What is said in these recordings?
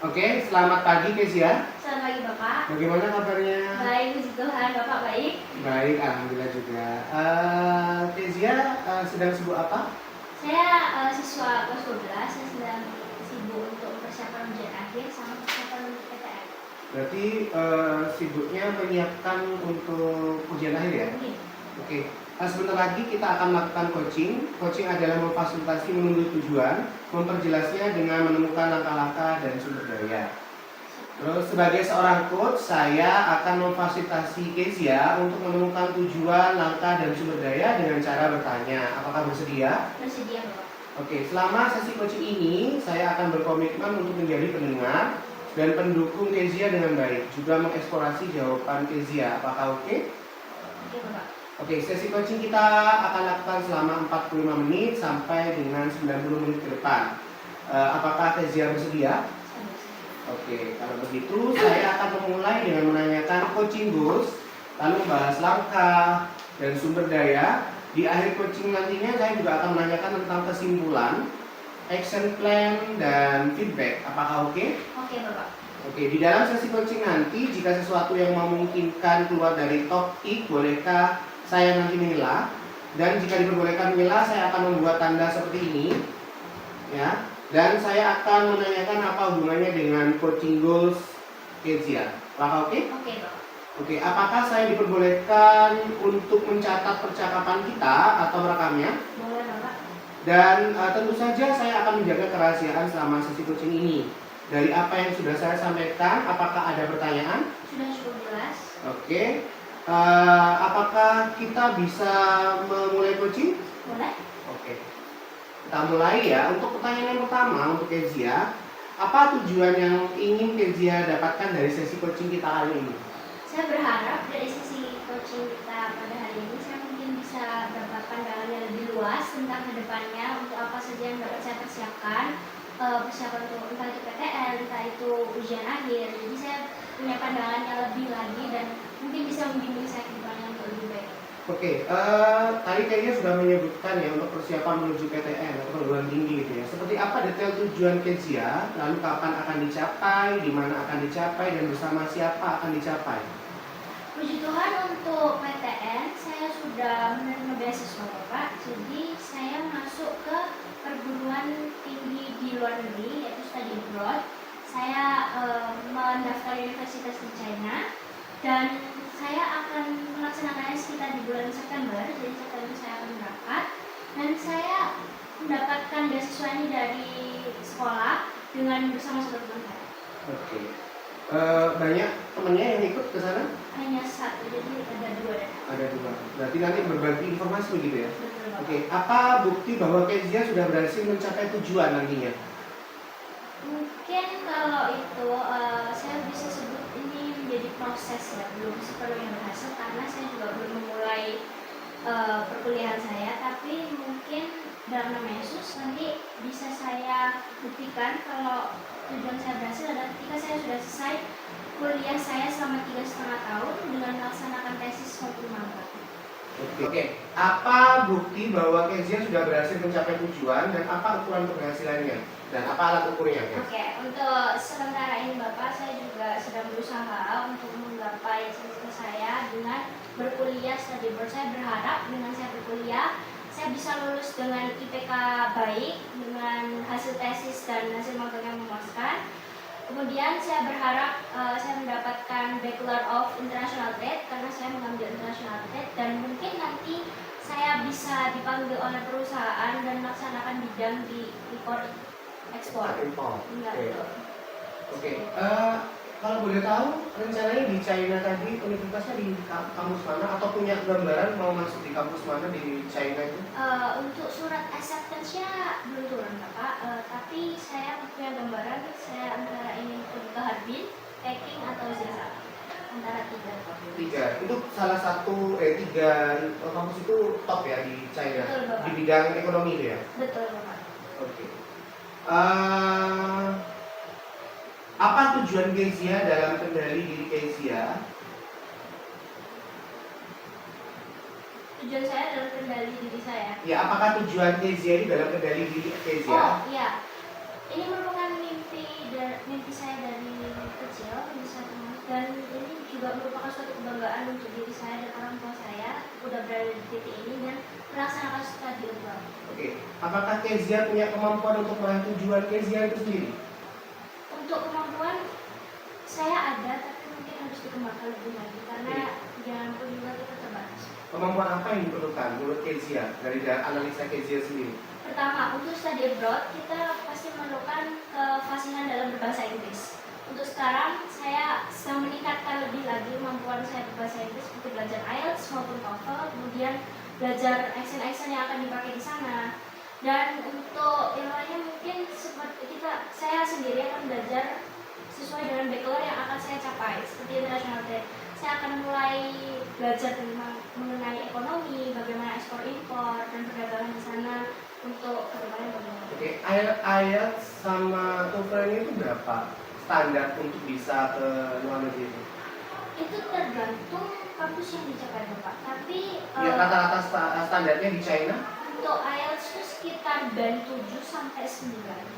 Oke, selamat pagi Kezia. Selamat pagi Bapak. Bagaimana kabarnya? Baik, puji Tuhan. Bapak baik? Baik, alhamdulillah juga. Kezia sedang sibuk apa? Saya siswa kelas 12. Saya sedang sibuk untuk persiapan ujian akhir sama persiapan untuk PTN. Berarti sibuknya menyiapkan untuk ujian akhir ya? Mungkin. Oke. Sebentar lagi kita akan melakukan coaching. Coaching adalah memfasilitasi menuju tujuan, memperjelasnya dengan menemukan langkah-langkah dan sumber daya. Terus sebagai seorang coach, saya akan memfasilitasi Kezia untuk menemukan tujuan, langkah, dan sumber daya dengan cara bertanya. Apakah bersedia? Bersedia Bapak. Oke, selama sesi coaching ini, saya akan berkomitmen untuk menjadi pendengar dan pendukung Kezia dengan baik, juga mengeksplorasi jawaban Kezia. Apakah oke? Oke Bapak. Oke, sesi coaching kita akan lakukan selama 45 menit sampai dengan 90 menit ke depan. Apakah Kezia bersedia? Saya bersedia. Oke, kalau begitu saya akan memulai dengan menanyakan coaching goals, lalu membahas langkah dan sumber daya. Di akhir coaching nantinya saya juga akan menanyakan tentang kesimpulan, action plan, dan feedback. Apakah oke? Oke Bapak. Oke, di dalam sesi coaching nanti, jika sesuatu yang memungkinkan keluar dari topik, bolehkah saya nanti memilah? Dan jika diperbolehkan memilah, saya akan membuat tanda seperti ini, ya. Dan saya akan menanyakan apa hubungannya dengan coaching goals Kezia. Apakah oke? Oke Bapak. Oke, apakah saya diperbolehkan untuk mencatat percakapan kita atau merekamnya? Boleh Bapak. Dan tentu saja saya akan menjaga kerahasiaan selama sesi coaching ini. Dari apa yang sudah saya sampaikan, apakah ada pertanyaan? Sudah cukup jelas. Oke. Apakah kita bisa memulai coaching? Boleh? Oke. Kita mulai ya. Untuk pertanyaan yang pertama untuk Kezia, apa tujuan yang ingin Kezia dapatkan dari sesi coaching kita kali ini? Saya berharap dari sesi coaching kita pada hari ini saya mungkin bisa dapat pandangan yang lebih luas tentang kedepannya untuk apa saja yang dapat saya persiapkan, persiapan untuk entah itu PTN, entah itu ujian akhir. Jadi saya punya pandangan yang lebih lagi dan mungkin bisa membimbing saya ke depannya untuk lebih baik. Oke, tadi kayaknya sudah menyebutkan ya untuk persiapan menuju PTN atau perguruan tinggi gitu ya. Seperti apa detail tujuan Kezia, lalu kapan akan dicapai, di mana akan dicapai, dan bersama siapa akan dicapai? Puji Tuhan untuk PTN saya sudah menerima beasiswa Bapak. Jadi saya masuk ke perguruan tinggi di luar negeri yaitu study abroad. Saya mendaftar universitas di China dan saya akan melaksanakannya sekitar di bulan September. Jadi September saya akan berangkat dan saya mendapatkan beasiswa ini dari sekolah dengan bersama saudara teman saya. Oke. Banyak temennya yang ikut ke sana? Hanya satu, jadi ada dua dan Ada dua. Berarti nanti berbagi informasi begitu ya? betul Bapak. Oke. Apa bukti bahwa Kezia sudah berhasil mencapai tujuan nantinya? Mungkin kalau itu saya bisa sebut ini menjadi proses ya, belum sepenuhnya berhasil karena saya juga belum memulai perkuliahan saya, tapi mungkin dalam nama Yesus nanti bisa saya buktikan kalau tujuan saya berhasil adalah ketika saya sudah selesai kuliah saya selama 3,5 tahun dengan melaksanakan tesis maupun magang. Oke. Apa bukti bahwa Kezia sudah berhasil mencapai tujuan dan apa ukuran keberhasilannya? Dan apa alat ukurnya? Oke, untuk sementara ini Bapak, saya juga sedang berusaha untuk menggapai cita-cita saya dengan berkuliah study abroad. Saya berharap dengan saya berkuliah, saya bisa lulus dengan IPK baik, dengan hasil tesis dan hasil magang yang memuaskan. Kemudian saya berharap saya mendapatkan Bachelor of International Trade karena saya mengambil International Trade dan mungkin nanti saya bisa dipanggil oleh perusahaan dan melaksanakan bidang di import ekspor. Enggak, Oke. betul. Oke. Kalau boleh tahu rencananya di China tadi universitasnya di kampus mana atau punya gambaran mau masuk di kampus mana di China itu? Untuk surat acceptance-nya belum turun Bapak, tapi saya punya gambaran saya antara ingin pergi ke Harbin, Peking atau Zhejiang, antara tiga. Tiga. Itu salah satu tiga kampus itu top ya di China. Betul, Bapak. Di bidang ekonomi itu ya. Betul Bapak. Oke. Apa tujuan Kezia dalam kendali diri Kezia? Tujuan saya adalah kendali diri saya. Ya, apakah tujuan Kezia ini dalam kendali diri Kezia? Oh iya, ini merupakan mimpi saya saya dari kecil bisa terus, dan ini juga merupakan suatu kebanggaan untuk diri saya dan orang tua saya udah berada di titik ini dan melaksanakan studi abroad. Oke, apakah Kezia punya kemampuan untuk meraih tujuan Kezia itu sendiri? Untuk kemampuan saya ada, tapi mungkin harus dikembangkan lebih lagi karena jangan pun juga kita terbatas. Kemampuan apa yang diperlukan menurut Kezia dari analisa Kezia sendiri? Pertama, untuk study abroad kita pasti memerlukan kefasihan dalam berbahasa Inggris. Untuk sekarang saya sedang meningkatkan lebih lagi kemampuan saya berbahasa Inggris seperti belajar IELTS maupun TOEFL, kemudian belajar accent yang akan dipakai di sana. Dan untuk yang lainnya mungkin seperti saya sendiri akan belajar sesuai dengan background yang akan saya capai seperti international trade. Saya akan mulai belajar mengenai ekonomi, bagaimana ekspor impor dan perdagangan di sana untuk kedepannya bagaimana. Oke, IELTS sama TOEFL ini itu berapa standar untuk bisa ke luar negeri itu? Itu tergantung kampus yang dicapai Bapak. Tapi Ya, rata-rata standarnya di China? untuk IELTS itu sekitar band 7 sampai 9.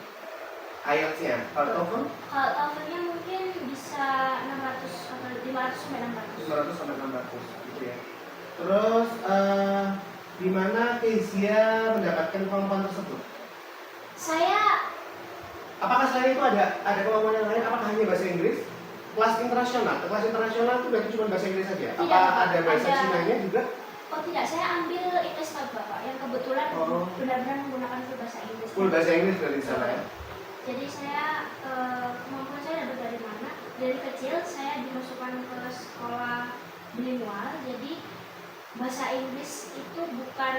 IELTS-nya, kalau TOEFL? Kalau TOEFL-nya mungkin bisa 600 atau 500 sampai 600. 500 sampai 600 gitu ya. Terus di mana Kezia mendapatkan kemampuan tersebut? Saya Apakah selain itu ada kemampuan yang lain? Apakah hanya bahasa Inggris? Kelas internasional itu berarti cuma bahasa Inggris saja? Tidak, Apa ada bahasa ada. Cina-nya juga? Oh tidak, saya ambil IPS Bapak yang kebetulan benar-benar menggunakan full bahasa Inggris. Full bahasa Inggris dari sana ya? Jadi saya kemampuan saya dapat dari mana? Dari kecil saya dimasukkan ke sekolah bilingual. Jadi bahasa Inggris itu bukan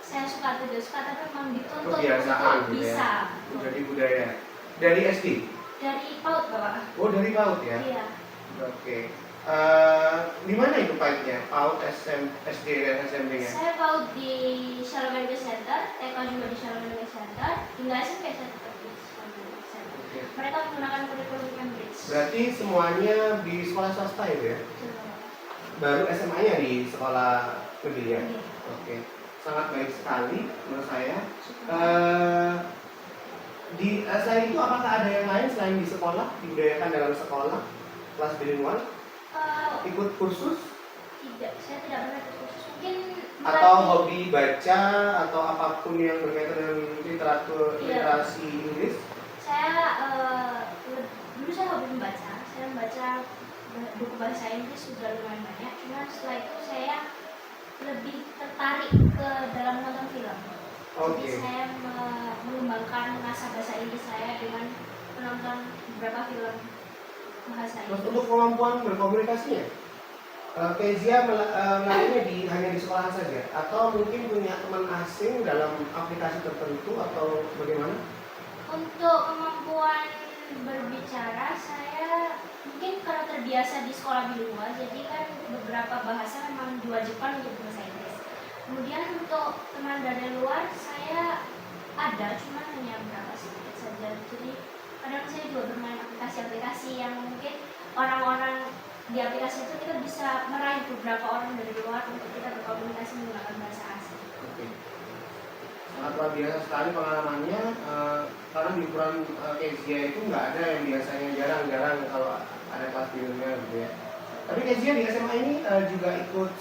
saya suka atau tidak suka, tapi memang dituntut Kebiasaan untuk gitu bisa. ya? Jadi budaya. Dari SD? Dari PAUD Bapak. Oh, dari PAUD ya? Iya. Oke. Di mana itu PAUD-nya? PAUD SD dan SMP-nya? Saya PAUD di Shalom Language Center, TK juga di Shalom Language Center, hingga SMP saya tetap di Shalom Language Center. Oke. Mereka menggunakan kurikulum Cambridge. Berarti semuanya di sekolah swasta itu ya? Baru SMA-nya di sekolah negeri ya? Iya. Oke. Sangat baik sekali menurut saya. Selain itu apakah ada yang lain selain di sekolah, dibudayakan dalam sekolah, kelas bilingual, ikut kursus? Tidak, saya tidak pernah ikut kursus. Mungkin Atau hobi baca atau apapun yang berkaitan dengan literatur, Iya. literasi Inggris? Saya dulu saya hobi membaca. Saya membaca buku bahasa Inggris sudah lumayan banyak. Cuma setelah itu saya lebih tertarik ke dalam menonton film. Oke. Jadi saya mengembangkan mengasah bahasa Inggris saya dengan menonton beberapa film bahasa Terus Inggris. untuk kemampuan berkomunikasinya, Kezia melalainya hanya di sekolahan saja, atau mungkin punya teman asing dalam aplikasi tertentu atau bagaimana? Untuk kemampuan berbicara, saya mungkin karena terbiasa di sekolah bilingual, jadi kan beberapa bahasa memang diwajibkan untuk bahasa Inggris. Kemudian untuk teman dari luar, saya ada, cuma hanya berapa sedikit saja. Jadi kadang saya juga bermain aplikasi-aplikasi yang mungkin orang-orang di aplikasi itu kita bisa meraih beberapa orang dari luar untuk kita berkomunikasi menggunakan bahasa asing. Oke. Sangat luar biasa sekali pengalamannya, karena di ukuran Kezia itu nggak ada yang biasanya jarang-jarang kalau ada kelas bilingual gitu ya. Tapi Kezia di SMA ini juga ikut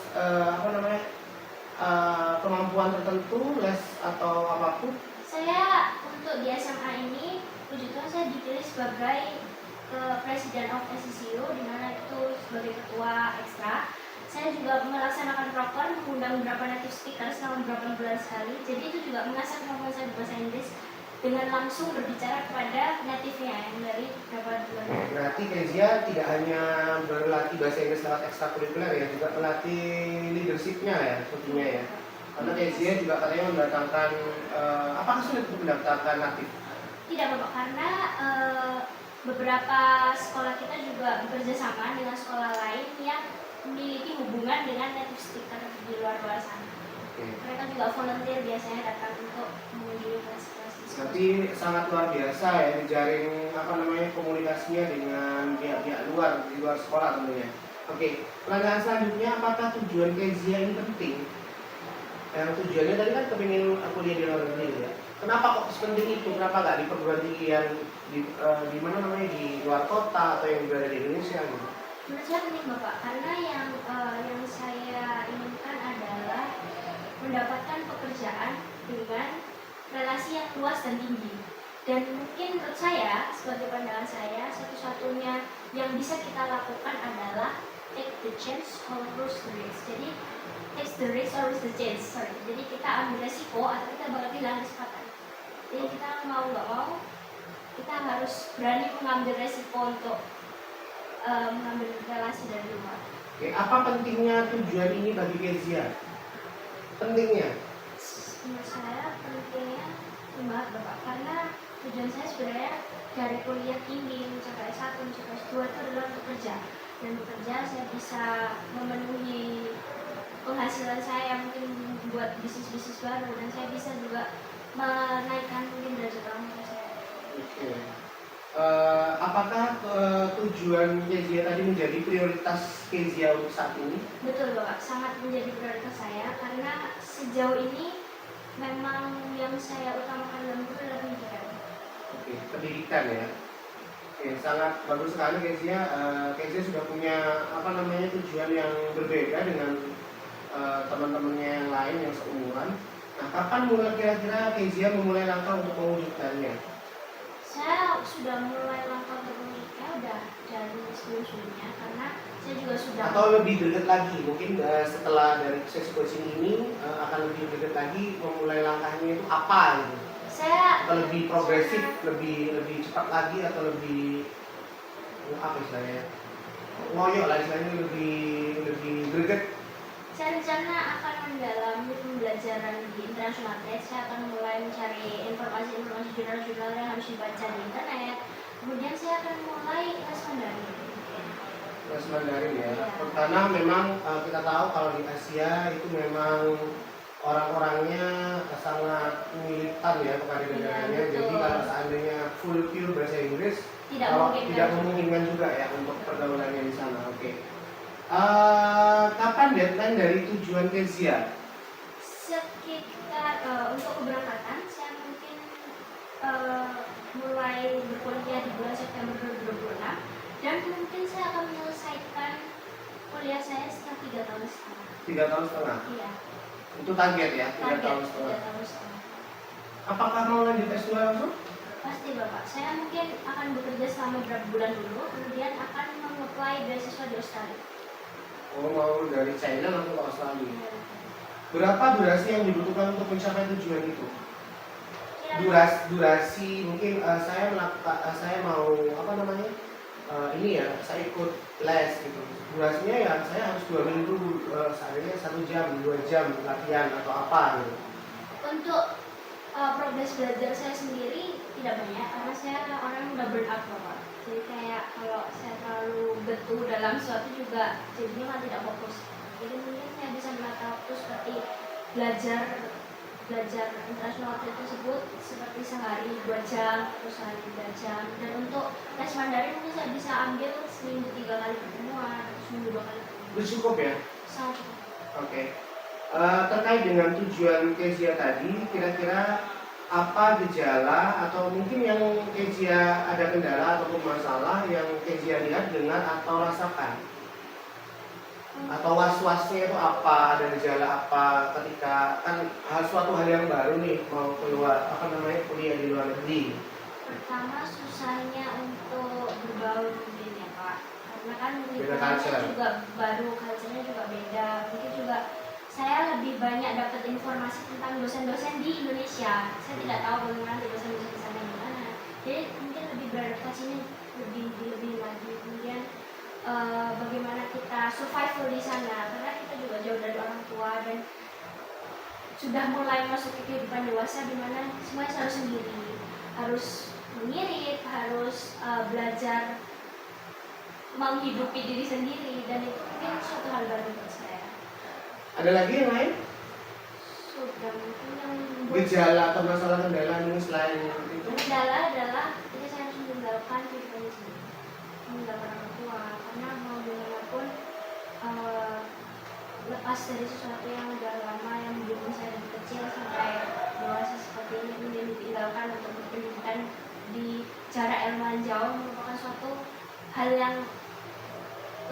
kemampuan tertentu, les atau apapun? Saya untuk di SMA ini, puji Tuhan saya dipilih sebagai Presiden of SCCU, di mana itu sebagai ketua ekstra. Saya juga melaksanakan proker, mengundang beberapa native speaker selama beberapa bulan sekali. Jadi itu juga mengasah kemampuan saya bahasa Inggris dengan langsung berbicara kepada native-nya yang dari beberapa bulan. Berarti Kezia tidak hanya berlatih bahasa Inggris lewat ekstrakurikuler ya, juga melatih leadership-nya ya, sepertinya ya. Karena Kezia juga katanya mendatangkan, apakah sulit untuk mendaftarkan native? Tidak Bapak, karena beberapa sekolah kita juga bekerja sama dengan sekolah lain yang memiliki hubungan dengan native speaker di luar sana. Oke. Mereka juga volunteer biasanya datang untuk mengunjungi kelas-kelas di sekolah. Berarti sangat luar biasa ya menjaring komunikasinya dengan pihak-pihak luar di luar sekolah tentunya. Oke, pertanyaan selanjutnya, apakah tujuan Kezia ini penting? Yang tujuannya tadi kan kepingin kuliah di luar negeri ya. Kenapa kok sepenting itu? Kenapa nggak di perguruan tinggi yang di mana namanya, di luar kota atau yang berada di Indonesia gitu? Menurut saya penting Bapak, karena yang saya inginkan adalah mendapatkan pekerjaan dengan relasi yang luas dan tinggi. Dan mungkin menurut saya, sebagai pandangan saya, satu-satunya yang bisa kita lakukan adalah take the chance or lose the risk. Jadi take the risk or lose the chance. Sorry. Jadi kita ambil resiko atau kita bakal kehilangan kesempatan. Jadi kita mau nggak mau, kita harus berani mengambil resiko untuk mengambil relasi dari luar. Oke, apa pentingnya tujuan ini bagi Kezia? Pentingnya? Menurut saya pentingnya banget Bapak, karena tujuan saya sebenarnya dari kuliah tinggi mencapai S1, mencapai S2 itu adalah untuk kerja. Dan bekerja saya bisa memenuhi penghasilan saya yang mungkin buat bisnis-bisnis baru, dan saya bisa juga menaikkan mungkin derajat orang tua saya. Oke. Apakah tujuan Kezia tadi menjadi prioritas Kezia untuk saat ini? Betul Bapak, sangat menjadi prioritas saya karena sejauh ini memang yang saya utamakan dalam itu adalah pendidikan. Oke, pendidikan ya. Oke, sangat bagus sekali Kezia. Kezia sudah punya apa namanya, tujuan yang berbeda dengan teman-temannya yang lain yang seumuran. Nah, kapan mulai kira-kira Kezia memulai langkah untuk mewujudkannya? Saya sudah mulai langkah untuk menikah udah dari sebelum-sebelumnya, karena saya juga sudah Atau lebih dekat lagi, mungkin setelah dari sesi coaching ini akan lebih dekat lagi memulai langkahnya itu apa gitu? saya Atau lebih progresif, lebih cepat lagi, atau lebih apa istilahnya, ngoyo lah istilahnya, lebih greget. saya rencana akan mendalami pembelajaran di international trade. Saya akan mulai mencari informasi-informasi jurnal-jurnal yang harus dibaca di internet. Kemudian saya akan mulai les Mandarin. Les Mandarin ya. Iya. Karena memang kita tahu kalau di Asia itu memang orang-orangnya sangat militan ya kepada negaranya. betul. Jadi kalau seandainya full pure bahasa Inggris Tidak kalau memungkinkan. tidak memungkinkan juga ya untuk pergaulannya di sana. Oke. Kapan deadline dari tujuan Kezia? Sekitar untuk keberangkatan saya mungkin mulai berkuliah di bulan September 2026, dan mungkin saya akan menyelesaikan kuliah saya setelah 3 tahun setengah. 3 tahun setengah. Iya. Itu target ya, 3 Target tahun setengah. 3 tahun setengah. Apakah mau lanjut S2 langsung? Pasti Bapak. Saya mungkin akan bekerja selama beberapa bulan dulu, kemudian akan mengapply beasiswa di Australia. Oh, mau dari China langsung ke Australia. Iya. Berapa durasi yang dibutuhkan untuk mencapai tujuan itu? Durasi mungkin saya melakukan, saya mau apa namanya, ini ya, saya ikut les gitu. Durasinya ya saya harus 2 minggu, seandainya 1 jam, 2 jam latihan atau apa gitu. Untuk progres belajar saya sendiri tidak banyak, karena saya orang yang udah burn out Bapak. Jadi kayak kalau saya terlalu betul dalam suatu juga jadinya kan tidak fokus. Jadi mungkin saya bisa menata waktu seperti belajar international trade tersebut seperti sehari 2 jam atau sehari 3 jam. Dan untuk les Mandarin mungkin saya bisa ambil seminggu 3 kali pertemuan atau seminggu 2 kali pertemuan. Itu cukup ya? Sangat cukup. Oke. Terkait dengan tujuan Kezia tadi, kira-kira apa gejala atau mungkin yang Kezia ada kendala ataupun masalah yang Kezia lihat, dengar atau rasakan? Atau was-wasnya itu apa? Ada gejala apa ketika kan suatu hal yang baru nih, mau keluar apa namanya, kuliah di luar negeri? Pertama susahnya untuk berbaur mungkin ya Pak, karena kan Beda lingkungannya culture. juga baru, culture-nya juga beda. Mungkin juga saya lebih banyak dapat informasi tentang dosen-dosen di Indonesia. Saya tidak tahu bagaimana dosen-dosen di sana gimana. Jadi mungkin lebih beradaptasinya lebih lagi. Kemudian bagaimana kita survival di sana, karena kita juga jauh dari orang tua dan sudah mulai masuk ke kehidupan dewasa di mana semuanya harus sendiri, harus mengirit, harus belajar menghidupi diri sendiri, dan itu mungkin suatu hal baru buat saya. Ada lagi yang lain? Sudah mungkin yang membuat Gejala atau masalah kendala ini selain itu? kendala adalah ketika saya harus meninggalkan kehidupannya sendiri, meninggalkan orang tua, karena mau bagaimanapun lepas dari sesuatu yang udah lama yang membimbing saya dari kecil sampai dewasa seperti ini, menjadi persiapkan untuk berpendidikan di jarak yang lumayan jauh merupakan suatu hal yang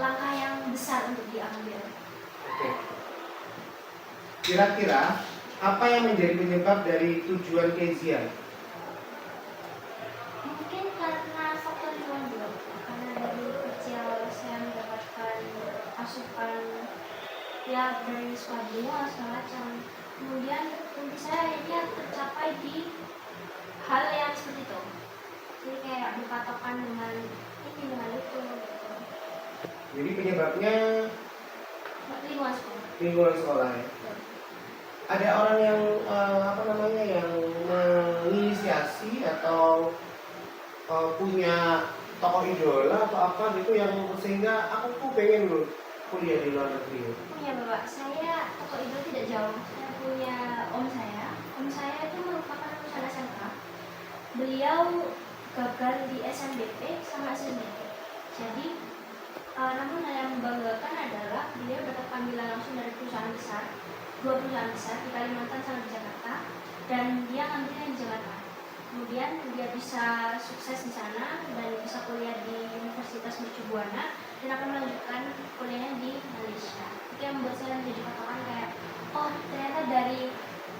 langkah yang besar untuk diambil. Oke. Kira-kira apa yang menjadi penyebab dari tujuan Kezia? Mungkin karena faktor lingkungan juga, karena dari kecil saya mendapatkan asupan ya dari sekolah bunga segala macam. Kemudian mimpi saya akhirnya tercapai di hal yang seperti itu. Jadi kayak berpatokan dengan ini dengan itu. Gitu. Jadi penyebabnya Lingkungan sekolah. lingkungan sekolah ya. Ada orang yang yang menginisiasi atau punya tokoh idola atau apa gitu yang sehingga aku tuh pengen loh kuliah di luar negeri. Punya bapak saya tokoh idol tidak jauh. Saya punya om saya. Om saya itu merupakan lulusan SMK. Beliau gagal di SNBP sama SNBP. Jadi namun hal yang membanggakan adalah beliau dapat panggilan langsung dari perusahaan besar, 2 perusahaan besar di Kalimantan sama di Jakarta, dan dia ngambilnya di Jakarta. Kemudian dia bisa sukses di sana dan bisa kuliah di Universitas Mercu Buana dan akan melanjutkan kuliahnya di Malaysia. Itu yang membuat saya menjadi patokan kayak, oh ternyata dari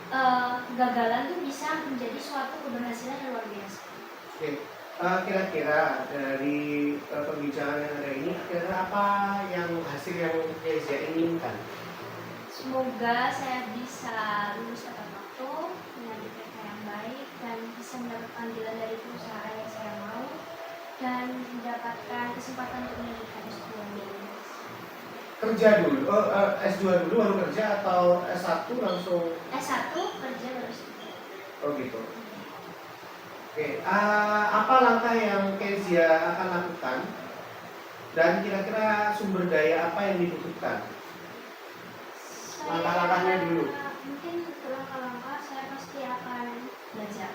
kegagalan tuh bisa menjadi suatu keberhasilan yang luar biasa. Oke. Kira-kira dari perbincangan yang ada ini, kira-kira apa yang hasil yang Kezia inginkan? Semoga saya bisa lulus tepat waktu dengan IPK yang baik dan bisa mendapat panggilan dari perusahaan yang saya mau dan mendapatkan kesempatan untuk melanjutkan S2 di Inggris. Kerja dulu, S2 dulu baru kerja atau S1 langsung? S1 kerja baru studi. Oh gitu. Oke, apa langkah yang Kezia akan lakukan dan kira-kira sumber daya apa yang dibutuhkan? Langkah-langkahnya dulu. Mungkin langkah-langkah saya pasti akan belajar.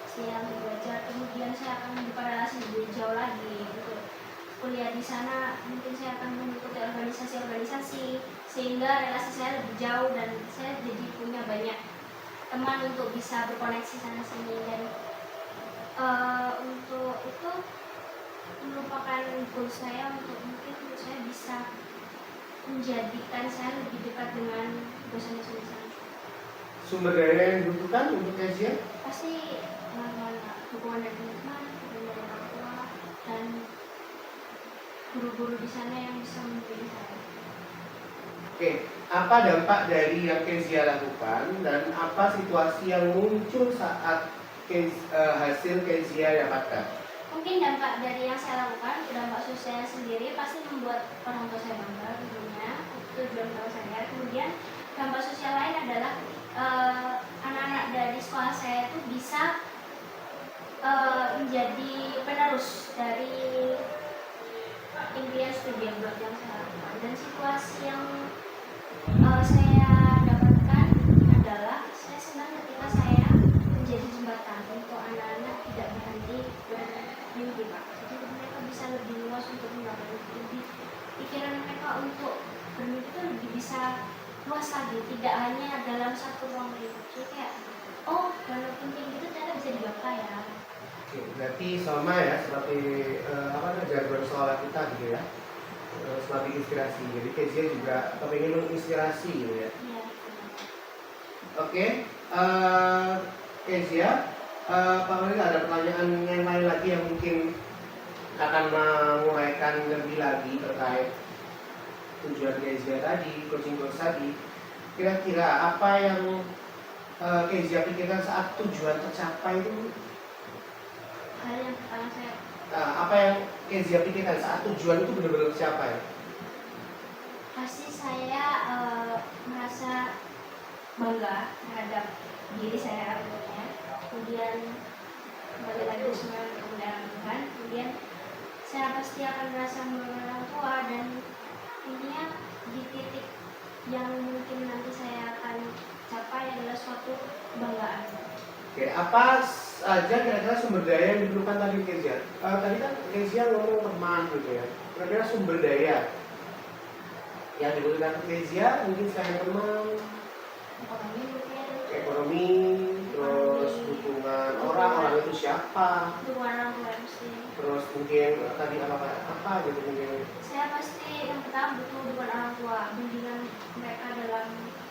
Saya akan belajar, kemudian saya akan membuka relasi lebih jauh lagi untuk kuliah di sana. Mungkin saya akan mengikuti organisasi-organisasi sehingga relasi saya lebih jauh dan saya jadi punya banyak teman untuk bisa berkoneksi sana sini dan untuk itu merupakan goal saya untuk mungkin saya bisa menjadikan saya lebih dekat dengan dosen-dosen di sana. Sumber daya yang dibutuhkan untuk Kezia? Pasti dukungan dari teman, dukungan dari orang tua dan guru-guru di sana yang bisa membimbing saya. Oke, apa dampak dari yang Kezia lakukan dan apa situasi yang muncul saat hasil Kezia dapatkan? Mungkin dampak dari yang saya lakukan, dampak sosial sendiri pasti membuat orang tua saya bangga tentunya, itu tujuan utama saya. Kemudian dampak sosial lain adalah anak-anak dari sekolah saya itu bisa menjadi penerus dari impian studi abroad yang saya lakukan. Dan situasi yang saya dapatkan adalah saya senang ketika saya menjadi jembatan untuk anak-anak tidak berhenti bermimpi, Pak. Jadi mereka bisa lebih luas untuk menggapai mimpi. Pikiran mereka untuk bermimpi itu lebih bisa luas lagi, tidak hanya dalam satu ruang lingkup. Jadi kayak, oh walaupun tinggi itu ternyata bisa digapai ya. Oke, berarti sama ya seperti jargon sekolah kita gitu ya, sebagai inspirasi. Jadi Kezia juga pengen menginspirasi gitu ya. Iya. Oke, Kezia, Pak Wali ada pertanyaan yang lain lagi yang mungkin akan menguraikan lebih lagi terkait tujuan Kezia tadi, coaching course tadi. Kira-kira apa yang Kezia pikirkan saat tujuan tercapai itu? Hal yang pertama saya Apa yang Kezia pikirkan saat tujuan itu benar-benar tercapai? pasti saya merasa bangga terhadap diri saya tentunya. Kemudian kembali lagi semangat kemudahan Tuhan. Kemudian saya pasti akan merasa membanggakan orang tua dan intinya di titik yang mungkin nanti saya akan capai adalah suatu kebanggaan. Oke, apa saja kira-kira sumber daya yang diperlukan tadi Kezia? Tadi kan Kezia ngomong teman gitu ya. Kira-kira sumber daya yang dibutuhkan Kezia mungkin selain teman, Ekonomi mungkin ekonomi, terus dukungan orang itu siapa, dukungan orang tua pasti. terus mungkin tadi apa gitu mungkin. Saya pasti yang pertama butuh dukungan orang tua, bimbingan mereka dalam hidup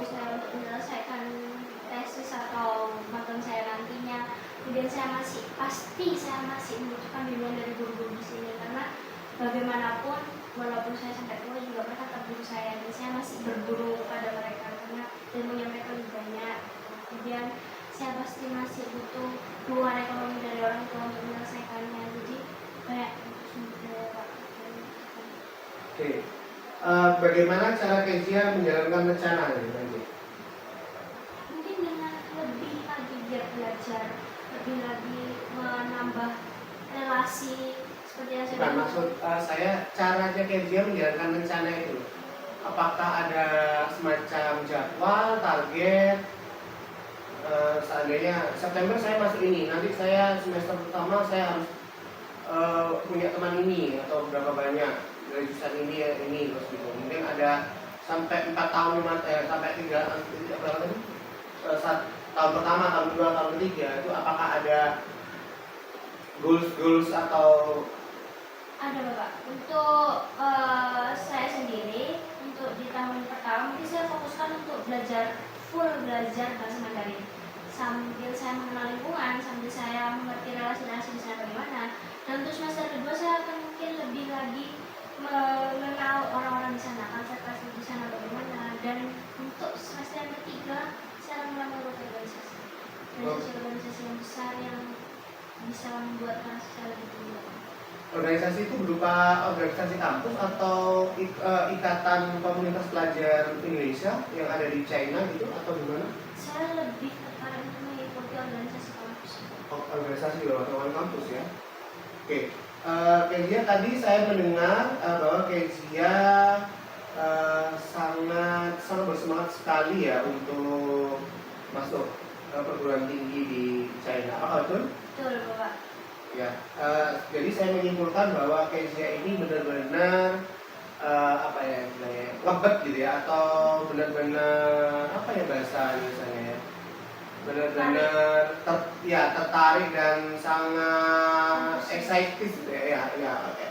saya untuk menyelesaikan tesis atau magang saya nantinya. Kemudian saya masih membutuhkan bimbingan dari guru-guru di sini, karena bagaimanapun walaupun saya sampai tua juga mereka tetap guru saya, dan saya masih berguru pada mereka karena ilmunya mereka lebih banyak. Kemudian saya pasti masih butuh dukungan ekonomi dari orang tua untuk menyelesaikannya, jadi kayak Oke. Bagaimana cara Kezia menjalankan rencana ini nanti? mungkin dengan lebih lagi giat belajar, lebih lagi menambah relasi seperti yang saya Bukan, bilang. maksud saya caranya Kezia menjalankan rencana itu. Apakah ada semacam jadwal, target? Seandainya September saya masuk ini, nanti saya semester pertama saya harus punya teman ini atau berapa banyak dari jurusan ini terus gitu. Mungkin ada sampai 4 tahun sampai 3 berapa tadi? Tahun pertama, tahun kedua, tahun ketiga itu apakah ada goals atau Ada Bapak. Untuk saya sendiri, untuk di tahun pertama mungkin saya fokuskan untuk full belajar bahasa Mandarin. Sambil saya mengenal lingkungan, sambil saya mengerti relasi-relasi di sana bagaimana. Dan untuk semester kedua saya akan mungkin lebih lagi mengenal orang-orang di sana, culture di sana bagaimana. Dan untuk semester yang ketiga saya akan melamar organisasi yang besar yang bisa membuat relasi saya lebih tinggi. organisasi itu berupa organisasi kampus atau ikatan komunitas pelajar Indonesia yang ada di China gitu atau gimana? Saya lebih tertarik untuk mengikuti organisasi kampus. Organisasi di luar teman kampus ya. Oke, Kezia tadi saya mendengar bahwa Kezia sangat bersemangat sekali ya untuk masuk perguruan tinggi di China. Apakah betul? Betul Bapak. Ya, jadi saya menyimpulkan bahwa Kezia ini benar-benar apa ya istilahnya ngebet gitu ya, atau benar-benar apa ya bahasa misalnya ya, benar-benar tertarik dan sangat excited gitu ya,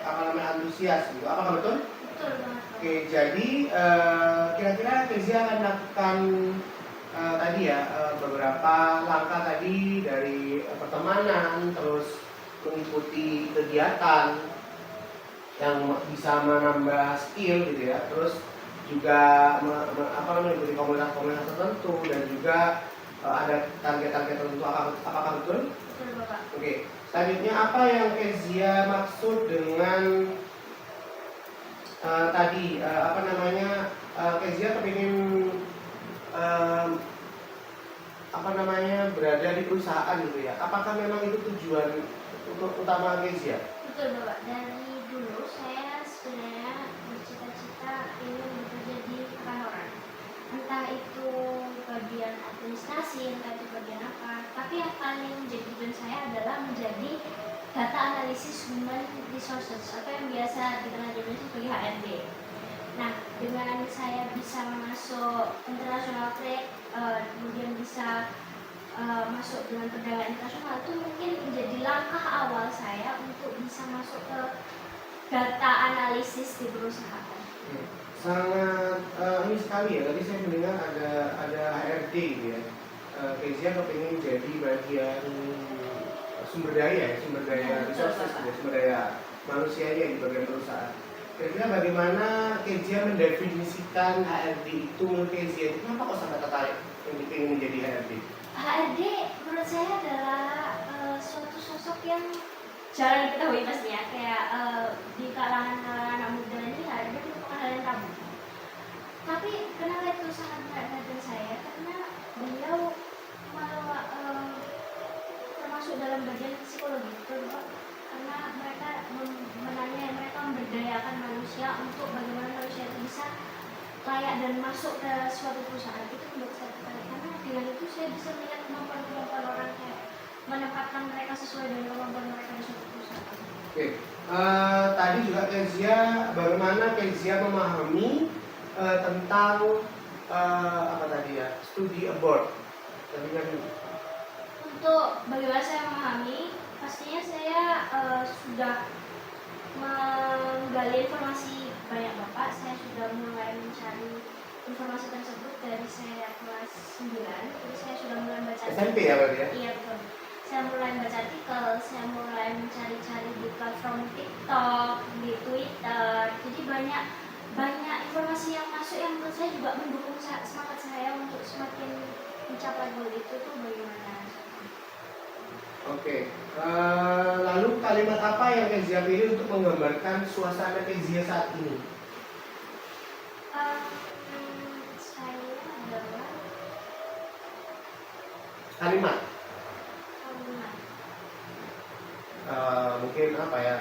apa namanya antusias gitu. Apakah betul? Betul banget. Oke, jadi kira-kira Kezia akan melakukan tadi ya beberapa langkah tadi dari pertemanan, terus mengikuti kegiatan yang bisa menambah skill gitu ya, terus juga mengikuti komunitas-komunitas tertentu dan juga ada target-target tertentu. Apakah betul? Betul Bapak. Oke, selanjutnya apa yang Kezia maksud dengan tadi Kezia kepingin berada di perusahaan gitu ya? Apakah memang itu tujuan utama Kezia? Betul Bapak. Dari dulu saya sebenarnya bercita-cita ingin bekerja di kantoran. Entah itu bagian administrasi, entah itu bagian apa. Tapi yang paling menjadi tujuan saya adalah menjadi data analisis human resources atau yang biasa dikenal di Indonesia sebagai HRD. Nah, dengan saya bisa masuk international trade, kemudian bisa masuk dengan perdagangan internasional, itu mungkin menjadi langkah awal saya untuk bisa masuk ke data analisis di perusahaan. Sangat ini sekali ya. Tadi saya mendengar ada HRD gitu ya. Kezia kepingin jadi bagian sumber daya resources, sumber daya manusianya di bagian perusahaan. Kira-kira bagaimana Kezia mendefinisikan HRD itu menurut Kezia? Kenapa kok sampai tertarik untuk ingin menjadi HRD? HRD menurut saya adalah suatu sosok yang jarang diketahui pastinya, kayak di kalangan anak muda ini HRD merupakan hal yang tabu. Tapi kenapa itu sangat menarik saya? Karena beliau termasuk dalam bagian psikologi, betul Pak? Karena mereka memberdayakan manusia untuk bagaimana manusia itu bisa layak dan masuk ke suatu perusahaan. Itu menurut saya tertarik, karena dengan itu saya bisa melihat kemampuan orang, kayak menempatkan mereka sesuai dengan kemampuan mereka di suatu perusahaan. Oke, tadi juga Kezia, bagaimana Kezia memahami tentang apa tadi ya, studi abroad. Tapi kan Untuk bagaimana saya memahami, pastinya saya sudah menggali informasi banyak Bapak. Saya sudah mulai mencari informasi tersebut dari saya kelas 9. Jadi saya sudah mulai baca SMP ya berarti ya? Iya betul. Saya mulai baca artikel, saya mulai mencari-cari di platform TikTok, di Twitter. Jadi banyak informasi yang masuk yang menurut saya juga mendukung semangat saya untuk semakin mencapai goal itu tuh bagaimana. Oke. Lalu kalimat apa yang Kezia pilih untuk menggambarkan suasana Kezia saat ini? Saya adalah Kalimat. kalimat. Mungkin apa ya,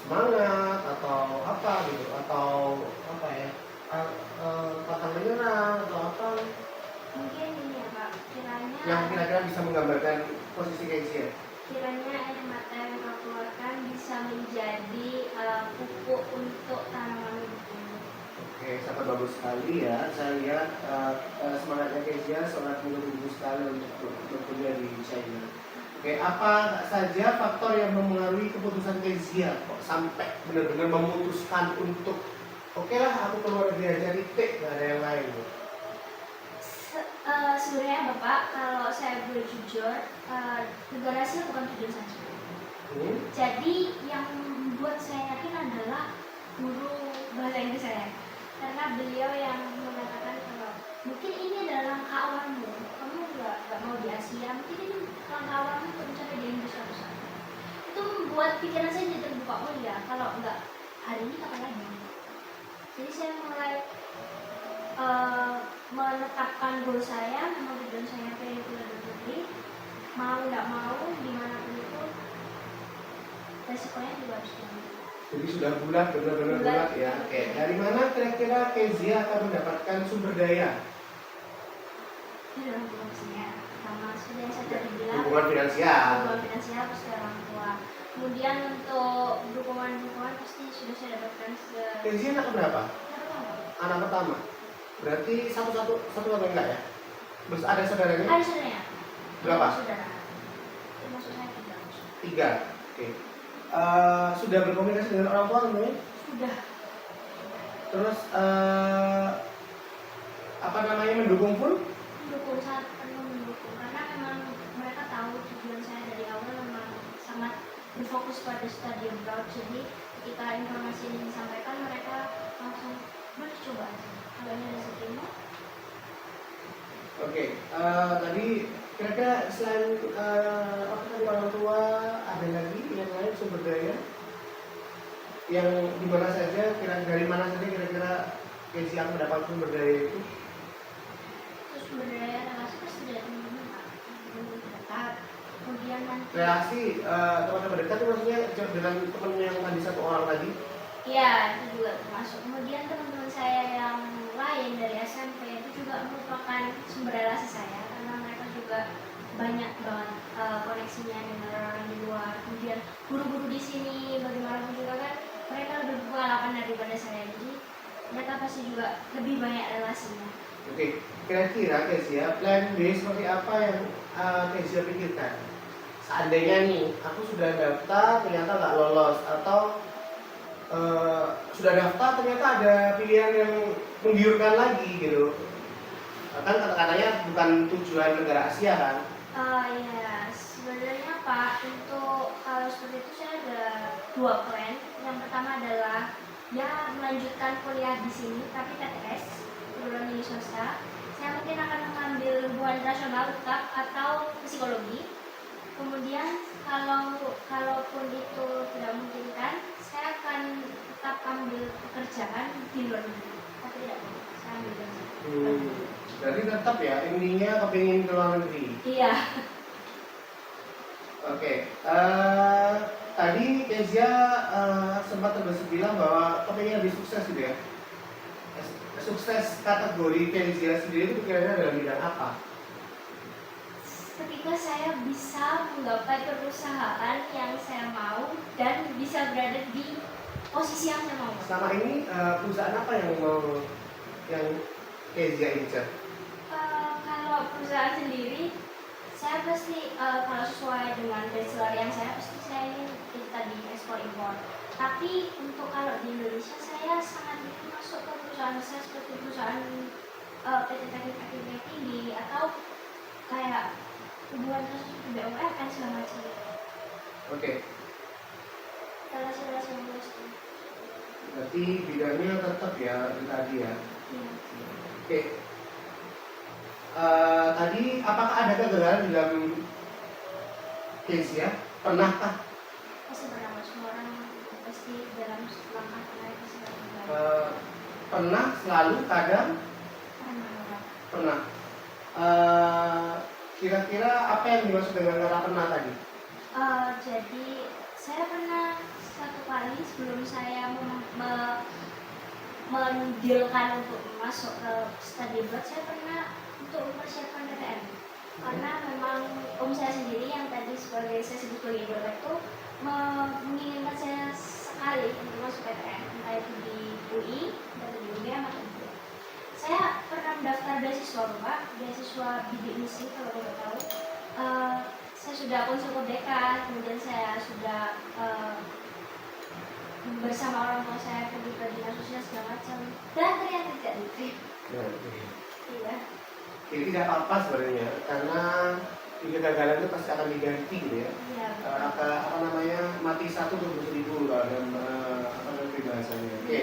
semangat atau apa gitu, atau apa ya, pantang menyerah atau apa Mungkin ini ya Pak, yang kira-kira bisa menggambarkan posisi Kezia. kiranya air mata yang kau keluarkan bisa menjadi pupuk untuk tanaman hidupmu. Oke, sangat bagus sekali ya. Saya lihat semangatnya Kezia sangat menunggu sekali untuk berkuliah di China. Oke, apa saja faktor yang mempengaruhi keputusan Kezia kok sampai benar-benar memutuskan untuk oke lah aku keluar negeri aja, titik, nggak ada yang lain. Sebenarnya Bapak, kalau saya boleh jujur, negara Asia bukan tujuan saja. Jadi yang membuat saya yakin adalah guru bahasa Inggris saya, karena beliau yang mengatakan kalau mungkin ini adalah langkah awalmu, kamu nggak mau di Asia, mungkin ini langkah awalmu untuk mencapai di Inggris suatu saat. Itu membuat pikiran saya jadi terbuka, oh ya kalau nggak hari ini kapan lagi. Jadi saya mulai menetapkan goal saya, memang tujuan saya pengen kuliah di negeri, mau nggak mau dimanapun itu resikonya juga harus diambil. Jadi sudah bulat, benar-benar bulat ya. Oke, dari mana kira-kira Kezia akan mendapatkan sumber daya? Ini dalam fungsinya, sama seperti yang saya tadi bilang, Hubungan finansial. hubungan finansial pasti orang tua. Kemudian untuk dukungan pasti sudah saya dapatkan Kezia anak berapa? pertama. Anak pertama. Berarti satu atau enggak ya? Terus ada saudaranya? Ada saudaranya. Berapa? Saudara. Termasuk saya 3. 3. Oke. Sudah berkomunikasi dengan orang tua semuanya? Sudah. Terus apa namanya, mendukung pun? Mendukung, sangat penuh mendukung, karena memang mereka tahu tujuan saya dari awal memang sangat berfokus pada studi abroad. Jadi ketika informasi ini disampaikan, mereka langsung boleh coba aja, kalau ini ada rezeki. Oke. Tadi kira-kira selain apa tadi orang tua, ada lagi yang lain sumber daya yang di mana saja, dari mana saja kira-kira Kezia akan mendapat sumber daya itu? Terus sumber daya relasi pasti dari teman-teman Pak, teman-teman terdekat. Kemudian nanti Relasi teman-teman dekat itu maksudnya dengan teman yang tadi satu orang tadi? iya, itu juga termasuk. Kemudian teman-teman saya yang lain dari SMP itu juga merupakan sumber relasi saya, karena mereka juga banyak banget koneksinya dengan orang di luar. Kemudian guru-guru di sini bagaimanapun juga kan mereka lebih berpengalaman daripada saya, jadi mereka pasti juga lebih banyak relasinya. Oke, kira-kira Kezia, plan B seperti apa yang Kezia pikirkan? Seandainya nih, aku sudah daftar ternyata nggak lolos, atau sudah daftar ternyata ada pilihan yang menggiurkan lagi gitu. Kan kata-katanya bukan tujuan negara Asia kan? Ya, sebenarnya Pak, untuk kalau seperti itu saya ada 2 plan. Yang pertama adalah ya melanjutkan kuliah di sini, tapi TTS, perguruan tinggi swasta. Saya mungkin akan mengambil hubungan internasional tetap atau psikologi. Kemudian kalaupun itu tidak memungkinkan, saya akan tetap ambil pekerjaan di luar negeri. Tapi tidak mau, saya ambil kerja. Berarti tetap ya, intinya kepingin ke luar negeri. Iya. Oke, tadi Kezia sempat terbesit bilang bahwa kepingin lebih sukses gitu ya. Sukses kategori Kezia sendiri itu kira-kira dalam bidang apa? Ketika saya bisa menggapai perusahaan yang saya mau dan bisa berada di posisi yang saya mau. Selama ini perusahaan apa yang Kezia incer? Kalau perusahaan sendiri, saya pasti kalau sesuai dengan bachelor yang saya pasti saya ingin kita di ekspor impor. Tapi untuk kalau di Indonesia saya sangat ingin masuk ke perusahaan besar seperti perusahaan PT Teknik Teknik Tinggi atau kayak hubungan kasus BUMN segala macam. Oke. Relasi-relasi yang luas itu. Berarti bidangnya tetap ya tadi ya. Iya. Oke. Tadi apakah ada kegagalan di dalam Kezia? Pernahkah? Pasti bernama semua orang pasti dalam langkah lain pasti bernama. Pernah, selalu, kadang? Pernah. Kira-kira apa yang dimaksud dengan kata pernah tadi? Jadi saya pernah satu kali sebelum saya mendilkan untuk masuk ke study abroad, saya pernah untuk mempersiapkan PTN karena memang saya sendiri yang tadi sebagai saya sebut sebagai idola itu menginginkan saya sekali untuk masuk PTN, entah itu di UI atau di UGM atau di UI. Saya pernah mendaftar beasiswa Bapak, beasiswa bidik misi kalau Bapak tahu. Saya sudah konsul ke dekan, kemudian saya sudah bersama orang tua saya pergi ke dinas sosial segala macam, dan ternyata tidak diterima. Iya. Jadi tidak apa-apa sebenarnya, karena kegagalan itu pasti akan diganti gitu ya. Iya. Apa namanya, mati satu tumbuh seribu lah dan apa namanya bahasanya. Oke.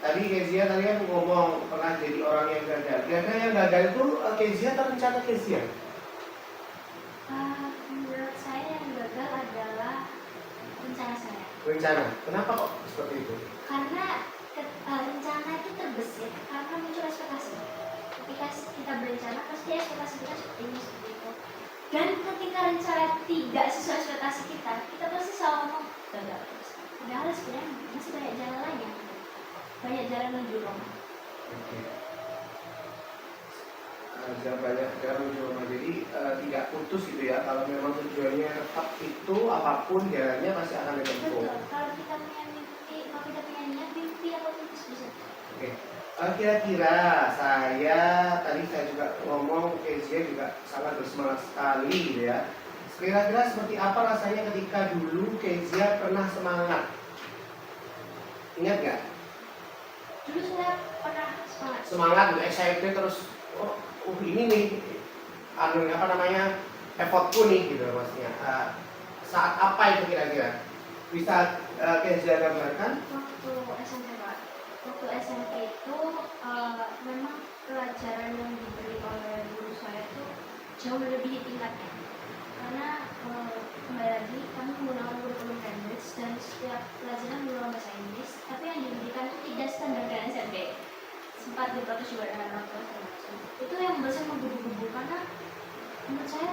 Tadi Kezia tadi kan ngomong pernah jadi orang yang gagal. Kira-kira yang gagal itu Kezia atau rencana Kezia? Menurut saya yang gagal adalah rencana saya. Rencana. Kenapa kok seperti itu? Karena rencana itu terbesit karena muncul ekspektasi. Ketika kita berencana pasti ekspektasi kita seperti ini seperti itu. Dan ketika rencana tidak sesuai ekspektasi kita pasti selalu ngomong gagal. Padahal sebenarnya masih banyak jalan lain yang banyak jalan menjurang. Oke. Banyak jalan menjurang. Jadi tidak putus gitu ya. Kalau memang tujuannya tetap itu, apapun jalannya pasti akan ditempuh. Betul. Kalau kita punya mimpi, kalau kita punya niat, mimpi apapun itu bisa. Oke. Kira-kira tadi saya juga ngomong Kezia juga sangat bersemangat sekali gitu ya. Kira-kira seperti apa rasanya ketika dulu Kezia pernah semangat? Ingat nggak? Dulu saya pernah semangat. Semangat, excited terus, ini nih, apa namanya, effortku nih gitu maksudnya. Saat apa itu kira-kira? Bisa Kezia gambarkan? Waktu SMP Pak. Waktu SMP itu memang pelajaran yang diberi oleh guru saya itu jauh melebihi tingkatnya. Karena kembali lagi kami menggunakan kurikulum Cambridge dan setiap pelajaran menggunakan bahasa Inggris, tapi yang diberikan itu tidak standar dengan SMP. Sempat diprotes juga dengan orang tua segala macam. Itu yang membuat saya menggebu-gebu karena menurut saya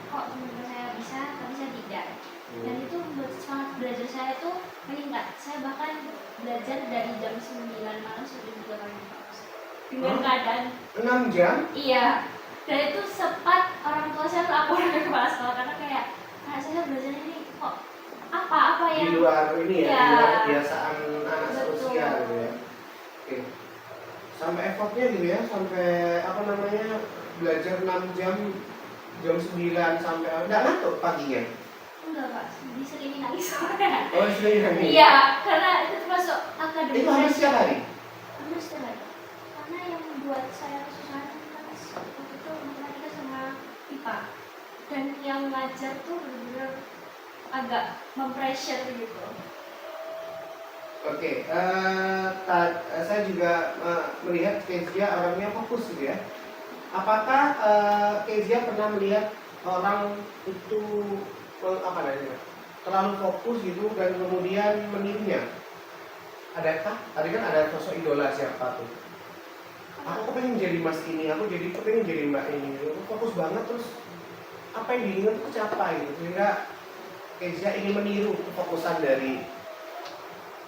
kok teman saya bisa tapi saya tidak. Dan itu membuat semangat belajar saya itu meningkat. Saya bahkan belajar dari jam 9 malam sampai jam 3 pagi. Dengan keadaan 6 jam? iya. Dan itu sempat orang tua saya laporan ke kepala sekolah karena kayak anak saya belajar ini kok apa yang di luar ini ya, ya, di luar kebiasaan anak betul. seusia gitu ya. Oke. Sampai effortnya gitu ya, sampai apa namanya, belajar 6 jam, jam 9 sampai enggak ngantuk paginya. Enggak Pak, diseringi nangis soalnya. Oh, sering. Iya, karena itu termasuk akademik. Itu hampir setiap hari? Hampir setiap hari. Karena yang membuat saya kesusahan kan waktu itu matematika sama IPA. Dan yang ngajar tuh benar-benar agak mempressure gitu. Oke, saya juga melihat Kezia orangnya fokus gitu ya. Apakah Kezia pernah melihat orang itu apa namanya, terlalu fokus gitu dan kemudian menirunya? Adakah? Tadi kan ada sosok idola siapa tuh? Aku pengen jadi mas ini, aku pengen jadi mbak ini. Aku fokus banget terus apa yang diingat itu capai gitu. Sehingga Kezia ingin meniru kefokusan dari.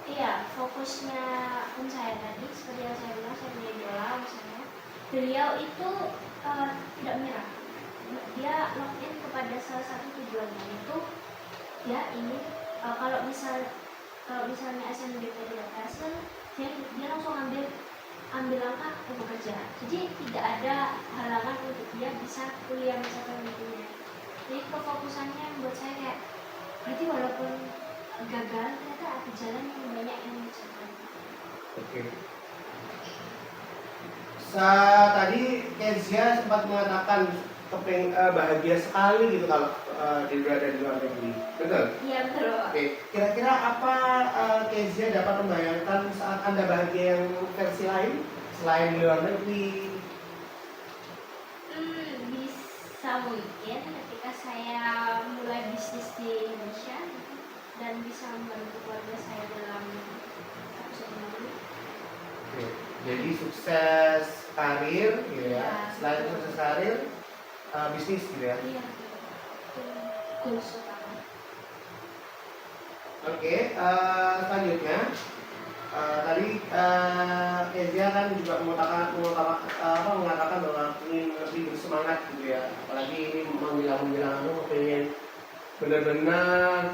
Iya, fokusnya saya tadi seperti yang saya bilang, saya punya idola misalnya. Beliau itu tidak menyerah. Dia lock in kepada salah satu tujuannya itu dia ingin kalau misalnya SNMPTN tidak berhasil, dia langsung ambil ambil langkah ke bekerja. Jadi tidak ada halangan untuk dia bisa kuliah mencapai mimpinya. Jadi kefokusannya membuat saya kayak berarti walaupun gagal ternyata ada jalan yang banyak yang dicapai. Oke. Tadi Kezia sempat mengatakan bahagia sekali gitu kalau berada di luar negeri, betul? Iya betul. Oke, kira-kira apa Kezia dapat membayangkan saat Anda bahagia yang versi lain selain di luar negeri? Bisa mungkin ketika saya mulai bisnis di Indonesia dan bisa membantu keluarga saya dalam ekonomi. Oke, jadi sukses karir, gitu ya. Iya. Selain sukses karir, bisnis, gitu ya. Iya. Itu goals utama. Oke, selanjutnya tadi Kezia kan juga mengatakan bahwa ingin lebih bersemangat gitu ya, apalagi ini menjelang pengen benar-benar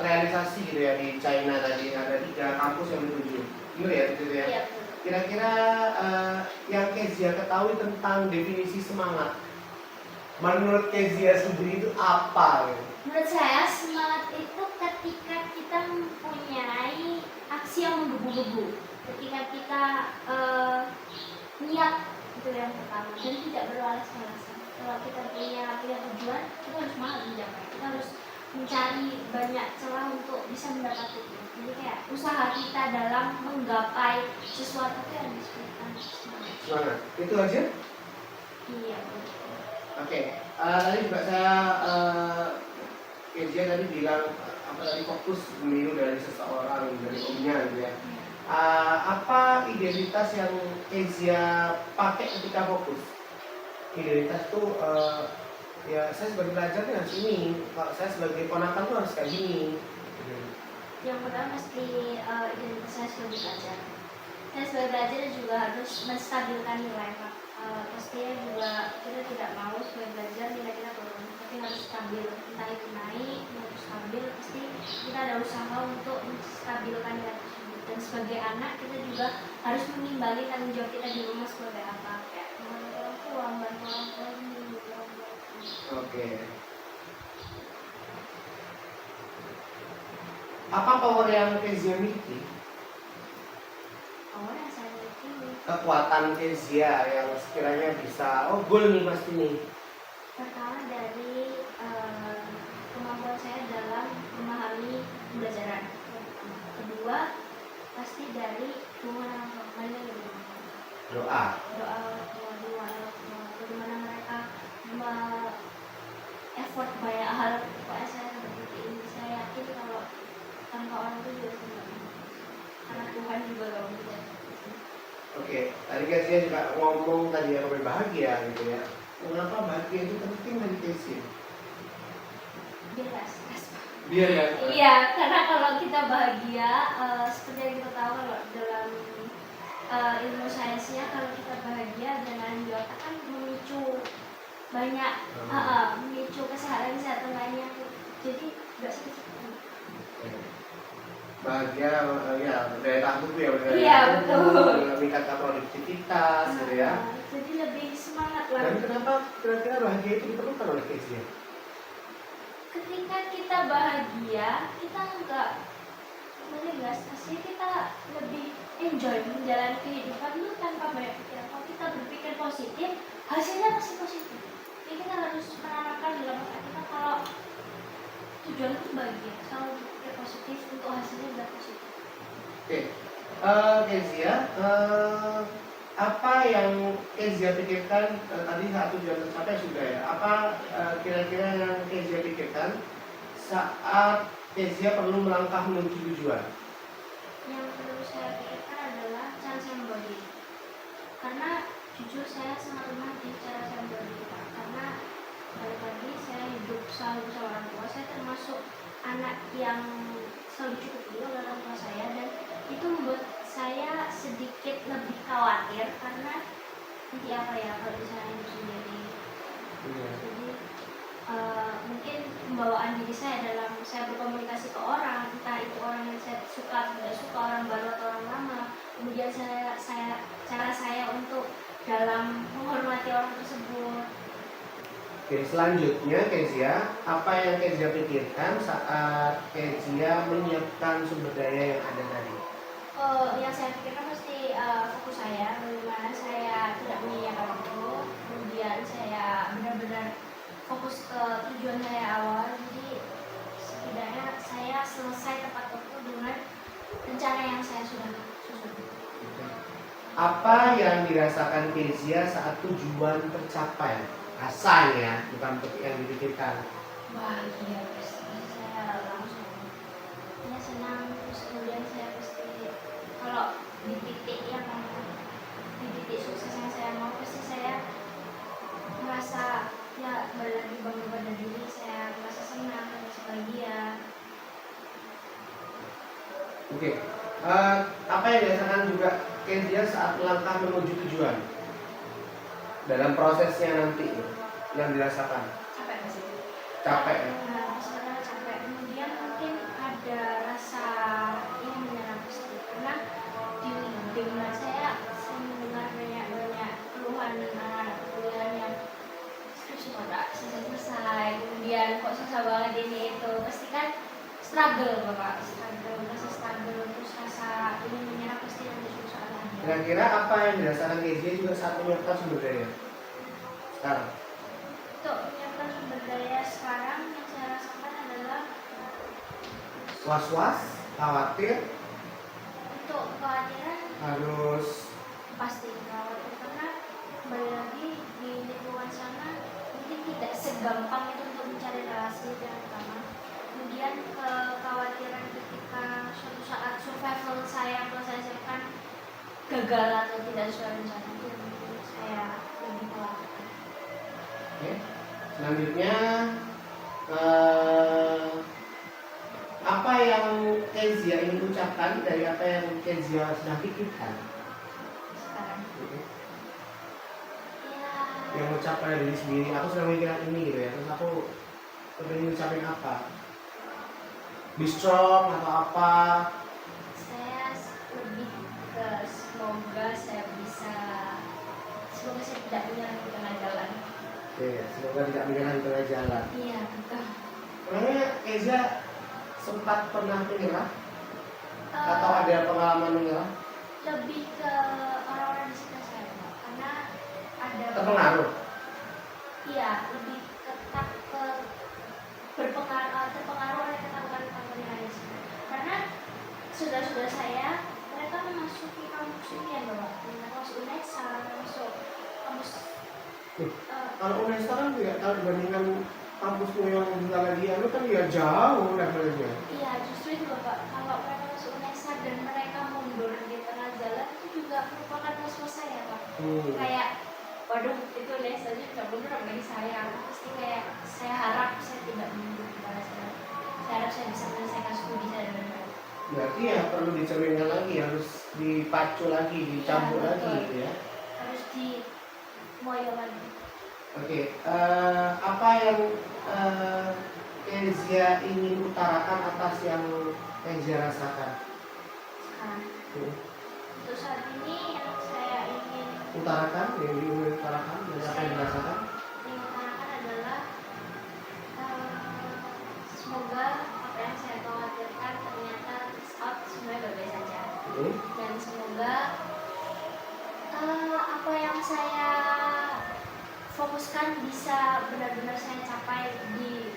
terrealisasi gitu ya di China tadi ada 3 kampus yang dituju, benar ya gitu ya. Iya betul. Kira-kira yang Kezia ketahui tentang definisi semangat, menurut Kezia sendiri itu apa? Gitu? Menurut saya semangat itu ketika kita mempunyai aksi yang menggebu-gebu, ketika kita niat itu yang pertama dan tidak beralasan-alasan. Kalau kita punya tujuan, kita harus semangat mencapai. Kita harus mencari banyak celah untuk bisa mendapati itu. Jadi kayak usaha kita dalam menggapai sesuatu itu yang disebutkan semangat. Semangat. Itu aja? Iya betul. Oke, tadi juga saya Kezia tadi bilang fokus meniru dari seseorang, dari omnya gitu ya. Apa identitas yang Kezia pakai ketika fokus? Identitas tuh ya saya sebagai pelajar tuh harus ini, kalau saya sebagai ponakan tuh harus kayak gini. Yang pertama pasti identitas saya sebagai pelajar. Saya sebagai pelajar juga harus menstabilkan nilai Pak. Pastinya juga kita tidak mau sebagai pelajar nilai kita turun, tapi harus stabil. Entah itu naik, harus stabil. Pasti kita ada usaha untuk menstabilkan nilai tersebut. Dan sebagai anak kita juga harus mengimbangi tanggung jawab kita di rumah sebagai apa? Kayak membantu orang tua, membantu orang tua, membantu orang tua. Oke. Apa power yang Kezia miliki? Power yang saya miliki Kekuatan Kezia yang sekiranya bisa, gol nih pasti nih. pertama dari kemampuan saya dalam memahami pembelajaran. Kedua pasti dari hubungan orang tua, Doa. bagaimana mereka effort banyak hal. Pokoknya saya seperti ini, saya yakin kalau tanpa orang itu juga tidak bisa, karena Tuhan juga kalau tidak. Oke, tadi Kezia juga ngomong tadi yang berbahagia gitu ya. Mengapa bahagia itu penting bagi Kezia? Biar gak stres. Biar ya. Iya, karena kalau kita bahagia, seperti yang kita tahu kalau dalam ilmu sainsnya, kalau kita bahagia dengan di otak kan memicu banyak memicu kesehatan lainnya, jadi nggak sakit. Bahagia ya daya tahan tubuh ya. Iya betul. Meningkatkan produktivitas gitu ya. Jadi lebih semangat lah. Dan kenapa kira-kira bahagia itu diperlukan oleh Kezia? Ketika kita bahagia, kita nggak stres, kita lebih enjoy menjalani kehidupan itu tanpa banyak pikiran. Kalau kita berpikir positif, hasilnya pasti positif. Jadi kita harus menanamkan dalam otak kita kalau tujuan itu bahagia, selalu berpikir positif untuk hasilnya juga positif. Oke, Kezia, apa yang Kezia pikirkan tadi saat tujuan tercapai sudah ya? Apa kira-kira yang Kezia pikirkan saat Kezia perlu melangkah menuju tujuan? Yang perlu saya pikirkan adalah cara saya membagi. Karena jujur saya sangat lemah di cara saya membagi. Karena dari pagi saya hidup selalu bersama orang tua. Saya termasuk anak yang selalu dicukupi oleh orang tua saya, dan itu membuat saya sedikit lebih khawatir karena nanti apa ya kalau misalnya hidup sendiri. Jadi mungkin pembawaan diri saya dalam saya berkomunikasi ke orang, entah itu orang yang saya suka atau tidak suka, orang baru atau orang lama, kemudian saya cara saya untuk dalam menghormati orang tersebut. Oke, selanjutnya Kezia, apa yang Kezia pikirkan saat Kezia menyiapkan sumber daya yang ada tadi? Yang saya pikirkan pasti fokus saya, bagaimana saya tidak menyia-nyiakan waktu, kemudian saya benar-benar fokus ke tujuan saya awal, jadi setidaknya saya selesai tepat waktu dengan rencana yang saya sudah susun. Apa yang dirasakan Kezia saat tujuan tercapai? Rasanya, bukan yang dipikirkan. Bahagia pasti, saya langsung ya senang, terus kemudian saya pasti kalau di titik sukses yang saya mau, pasti saya merasa ya balik lagi bangga pada diri, saya merasa senang, merasa bahagia. Oke, apa yang dirasakan juga Kezia saat melangkah menuju tujuan? Dalam prosesnya nanti yang dirasakan? Capek pasti. Capek ya? Nah, sebenarnya capek. Kemudian mungkin ada rasa yang menyerang pasti, karena di rumah saya mendengar banyak keluhan anak-anak kuliah yang skripsi kok nggak selesai, kemudian kok susah banget ini itu, pasti kan struggle bapak, struggle terus rasa ingin menyerah pasti nanti susah lagi. Kira-kira apa yang dirasakan Kezia juga saat menyiapkan sumber daya? Sekarang? Untuk menyiapkan sumber daya sekarang yang saya rasakan adalah Was-was, khawatir, untuk kekhawatiran harus pasti khawatir, karena kembali lagi di lingkungan sana mungkin tidak segampang itu untuk mencari relasi yang pertama. Kemudian kekhawatiran ketika suatu saat survival saya kalau saya siapkan gagal atau tidak sesuai rencana, itu yang menurut saya lebih khawatir. Oke. Selanjutnya apa yang Kezia ingin ucapkan dari apa yang Kezia sedang pikirkan? Sekarang Oke. ya Yang ucapkan dari diri sendiri, aku sedang memikirkan ini gitu ya, terus aku ingin ucapin apa? Be strong atau apa? saya lebih ke semoga saya tidak menyerah di tengah jalan. Oke, semoga tidak menyerah di tengah jalan. Iya betul. Makanya Kezia sempat pernah menyerah atau ada pengalaman menyerah? Lebih ke orang-orang di sekitar saya Pak. Karena ada Terpengaruh? Iya, lebih terpengaruh oleh ketakutan-ketakutan yang ada di sini. Karena saudara-saudara saya mereka memasuki kampus ini ya Bapak, mereka masuk UNESA, masuk kampus Kalau UNESTA kan tidak tahu dibandingkan kampusmu yang bentar lagi, lu kan ya jauh levelnya. iya justru itu Bapak, kalau mereka masuk UNESA dan mereka mundur di tengah jalan itu juga merupakan was-was saya Pak. Kayak waduh itu UNESA aja tidak mundur apalagi saya, pasti kayak saya harap saya tidak mundur di tengah jalan, saya harap saya bisa menyelesaikan studi saya dengan baik. Berarti ya perlu dicerminkan lagi, harus dipacu lagi, dicampur Iya, lagi betul. gitu ya. Harus di moyo lagi. Oke, apa yang Kezia ingin utarakan atas yang Kezia rasakan? Sekarang untuk saat ini yang saya ingin Utarakan, yang ingin utarakan dari apa yang dirasakan? utarakan adalah semoga apa yang saya khawatirkan ternyata out semuanya baik-baik saja. Dan semoga apa yang saya fokuskan bisa benar-benar saya capai di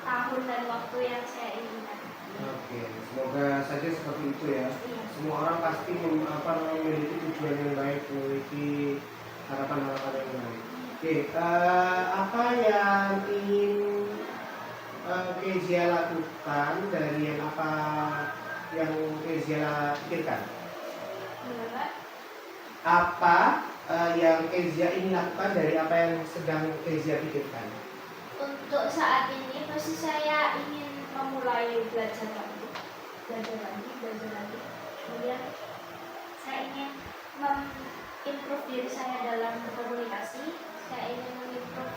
tahun dan waktu yang saya inginkan. Oke, semoga saja seperti itu ya. Iya. Semua orang pasti memiliki tujuan yang baik, memiliki harapan-harapan yang baik. Oke, apa yang ingin Kezia lakukan dari yang apa yang Kezia pikirkan? Kenapa? Apa yang Kezia ingin lakukan dari apa yang sedang Kezia pikirkan? Untuk saat ini pasti saya ingin memulai belajar lagi. Kemudian saya ingin improve diri saya dalam berkomunikasi, saya ingin improve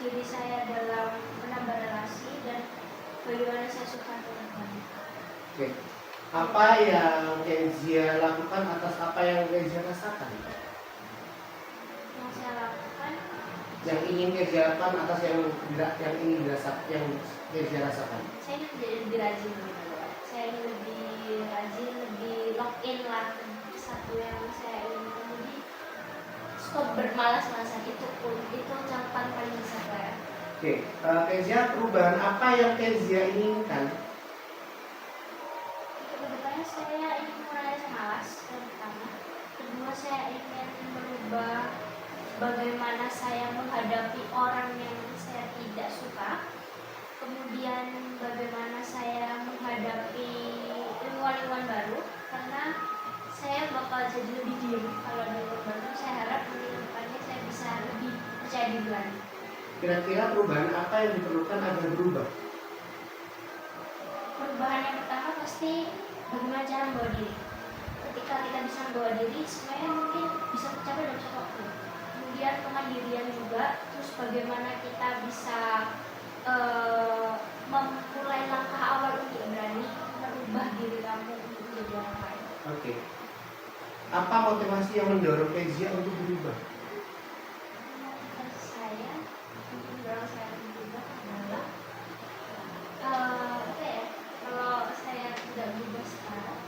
diri saya dalam menambah relasi dan bagaimana saya suka dengan. Oke. Apa yang Kezia lakukan atas apa yang Kezia rasakan? Yang saya lakukan, Yang ingin Kezia lakukan atas yang ingin yang Kezia rasakan. saya ingin menjadi lebih rajin gitu. Saya ingin lebih rajin, lebih lock in lah. Satu yang saya ingin, jadi stop bermalas-malasan itu pun itu ucapan paling besar saya. Oke, Kezia, perubahan apa yang Kezia inginkan? Kedepannya saya ingin mengurangi rasa malas yang pertama. Kedua, saya ingin merubah bagaimana saya menghadapi orang yang saya tidak suka. Kemudian bagaimana saya menghadapi lingkungan baru, karena saya bakal jadi lebih diem kalau di lingkungan baru. Saya harap di depannya saya bisa lebih percaya diri lagi. Kira-kira perubahan apa yang diperlukan agar berubah? Perubahan yang pertama pasti bagaimana cara membawa diri. Ketika kita bisa membawa diri, semuanya mungkin bisa tercapai dalam satu waktu. Kemudian kemandirian juga, terus bagaimana kita bisa memulai langkah awal untuk berani merubah diri kamu untuk menjadi orang lain. Oke. Apa motivasi yang mendorong Kezia untuk berubah? Motivasi saya untuk mendorong saya untuk berubah adalah apa ya? Kalau saya tidak berubah sekarang,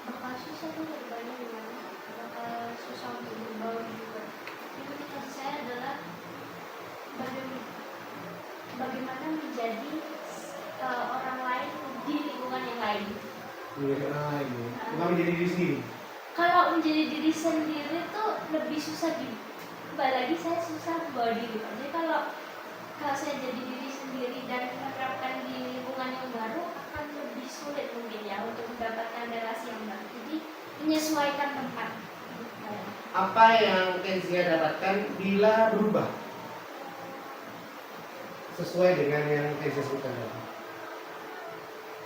bakal susah tuh berubahnya gimana? Bakal susah untuk berubah juga. Jadi motivasi saya adalah bagaimana menjadi orang lain di lingkungan yang lain. Menjadi orang lain, ya? Bukan menjadi diri sendiri. Kalau menjadi diri sendiri tuh lebih susah kembali lagi saya susah membawa diri. Jadi kalau saya jadi diri sendiri dan menerapkan di lingkungan yang baru akan lebih sulit mungkin ya untuk mendapatkan relasi yang baru. Jadi menyesuaikan tempat. Apa yang Kezia dapatkan bila berubah? Sesuai dengan yang Kezia sebutkan tadi.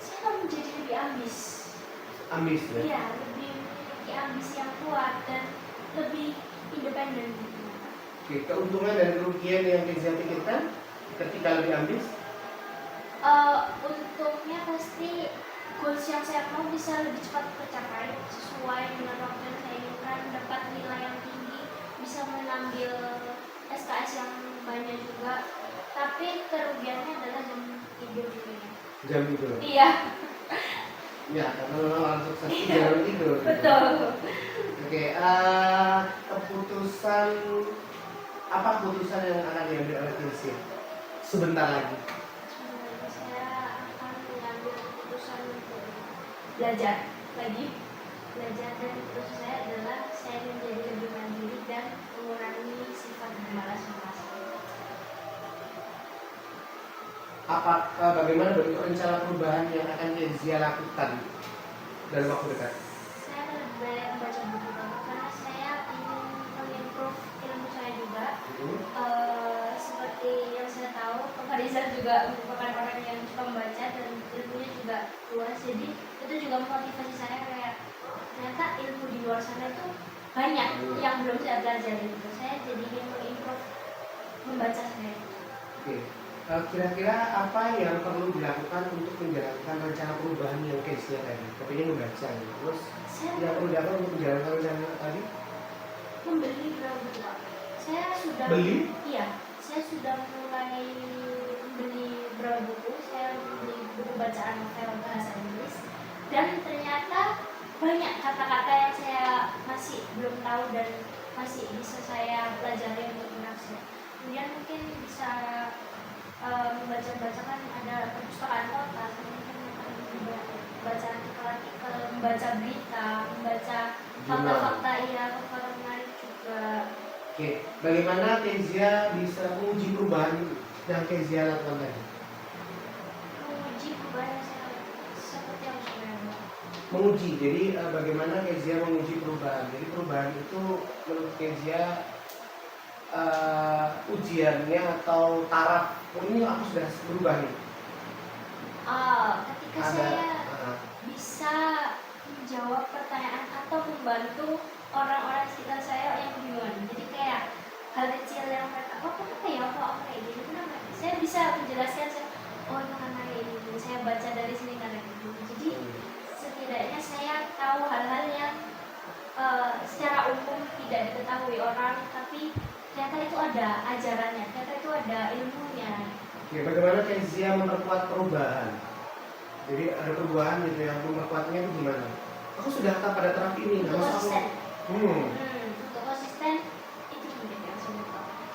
Saya akan menjadi lebih ambis. Ambis, ya? Iya, lebih memiliki ambisi yang kuat dan lebih independen. Oke, keuntungan dan kerugian yang Kezia pikirkan ketika lebih ambis? Untungnya pasti goals yang saya mau bisa lebih cepat tercapai sesuai dengan waktu yang saya inginkan, dapat nilai yang tinggi, bisa mengambil SKS yang banyak juga. Tapi kerugiannya adalah jam tidur ini. Jam tidur? Iya. Ya, karena memang orang sukses itu jarang tidur. Betul. Oke, apa keputusan yang akan diambil oleh Kezia sebentar lagi? Sebenarnya saya akan mengambil keputusan untuk belajar lagi. Belajar, dan keputusan saya adalah saya menjadi lebih mandiri dan mengurangi sifat bermalas-malasan. Bagaimana bentuk rencana perubahan yang akan Kezia lakukan dalam waktu dekat? Saya akan lebih banyak membaca buku karena saya ingin mengimprove ilmu saya juga. Seperti yang saya tahu, Pak Rizal juga merupakan orang yang suka membaca dan ilmunya juga luas. Jadi itu juga memotivasi saya, kayak ternyata ilmu di luar sana itu banyak yang belum saya pelajari. Saya jadi ingin mengimprove membaca saya. Oke. Kira-kira apa yang perlu dilakukan untuk menjalankan rencana perubahan yang Kezia tadi? Kepingin membaca, ya. Terus yang perlu dilakukan untuk menjalankan rencana tadi? Membeli beberapa buku, Pak. Saya sudah Beli? Iya, saya sudah mulai membeli beberapa buku. Saya membeli buku bacaan novel bahasa Inggris, dan ternyata banyak kata-kata yang saya masih belum tahu dan masih bisa saya pelajari untuk menafsir. Kemudian mungkin bisa membaca-bacakan, ada perpustakaan kota, saya mungkin membaca artikel-artikel, membaca berita, membaca fakta-fakta, fakta menarik juga. Oke, bagaimana Kezia bisa menguji perubahan yang Kezia lakukan tadi? Menguji perubahan yang saya seperti yang saya Menguji, jadi bagaimana Kezia menguji perubahan? Jadi perubahan itu menurut Kezia ujiannya atau taraf, ini aku sudah berubah nih. Ketika saya bisa menjawab pertanyaan atau membantu orang-orang sekitar saya yang kebingungan. Jadi kayak hal kecil yang mereka, apa ya, apa kayak gini, kenapa? Saya bisa menjelaskan, oh itu karena ini, saya baca dari sini karena ini. Jadi setidaknya tidak diketahui orang, tapi ternyata itu ada ajarannya, ternyata itu ada ilmunya. Oke, bagaimana Kezia memperkuat perubahan? Jadi ada perubahan gitu yang memperkuatnya itu gimana? Aku sudah tetap pada terapi ini, Untuk nggak usah aku. konsisten. Hmm. Untuk konsisten itu penting yang sudah.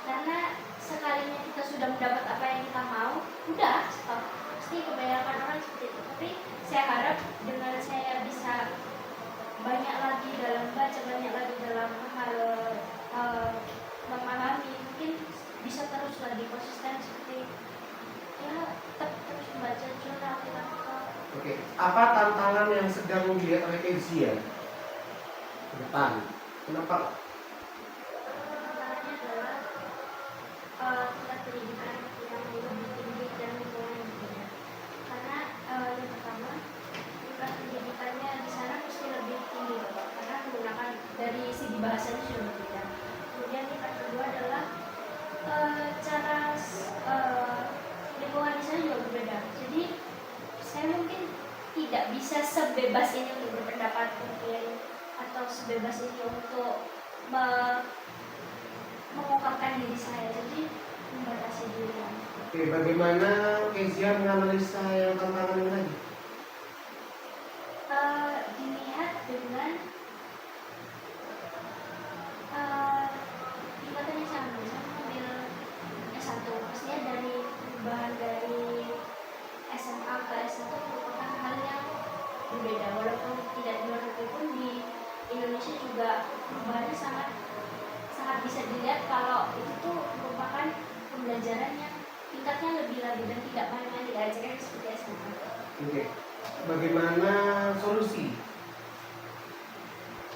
Karena sekalinya kita sudah mendapat apa yang kita mau, udah stop. Pasti kebanyakan orang seperti itu. Tapi saya harap dengan saya bisa banyak lagi dalam baca, banyak lagi dalam hal memahami, mungkin bisa terus lagi konsisten seperti ya tetap terus membaca jurnal kita. Oke, apa tantangan yang sedang dilihat oleh Kezia ke depan? Kenapa? Tantangannya adalah tingkat pendidikan yang lebih tinggi dan lingkungan yang berbeda. Karena yang pertama, tingkat pendidikannya di sana mesti lebih tinggi, Bapak, karena menggunakan dari segi bahasanya sudah berbeda. Kemudian tingkat kedua adalah cara lingkungan di sana juga berbeda. Jadi saya mungkin tidak bisa sebebas ini untuk berpendapat mungkin, atau sebebas ini untuk mengungkapkan diri saya, jadi membatasi diri. Oke, bagaimana Kezia menganalisa yang tantangan ini lagi? Dilihat dengan tingkatannya sama. Saya mengambil S1, pastinya dari perubahan dari SMA ke S1 merupakan hal yang berbeda, walaupun tidak di luar negeri pun di Indonesia juga perubahannya sangat bisa dilihat kalau itu tuh merupakan pembelajaran yang tingkatnya lebih lagi dan tidak banyak yang diajarkan seperti SMA. Oke, bagaimana solusi?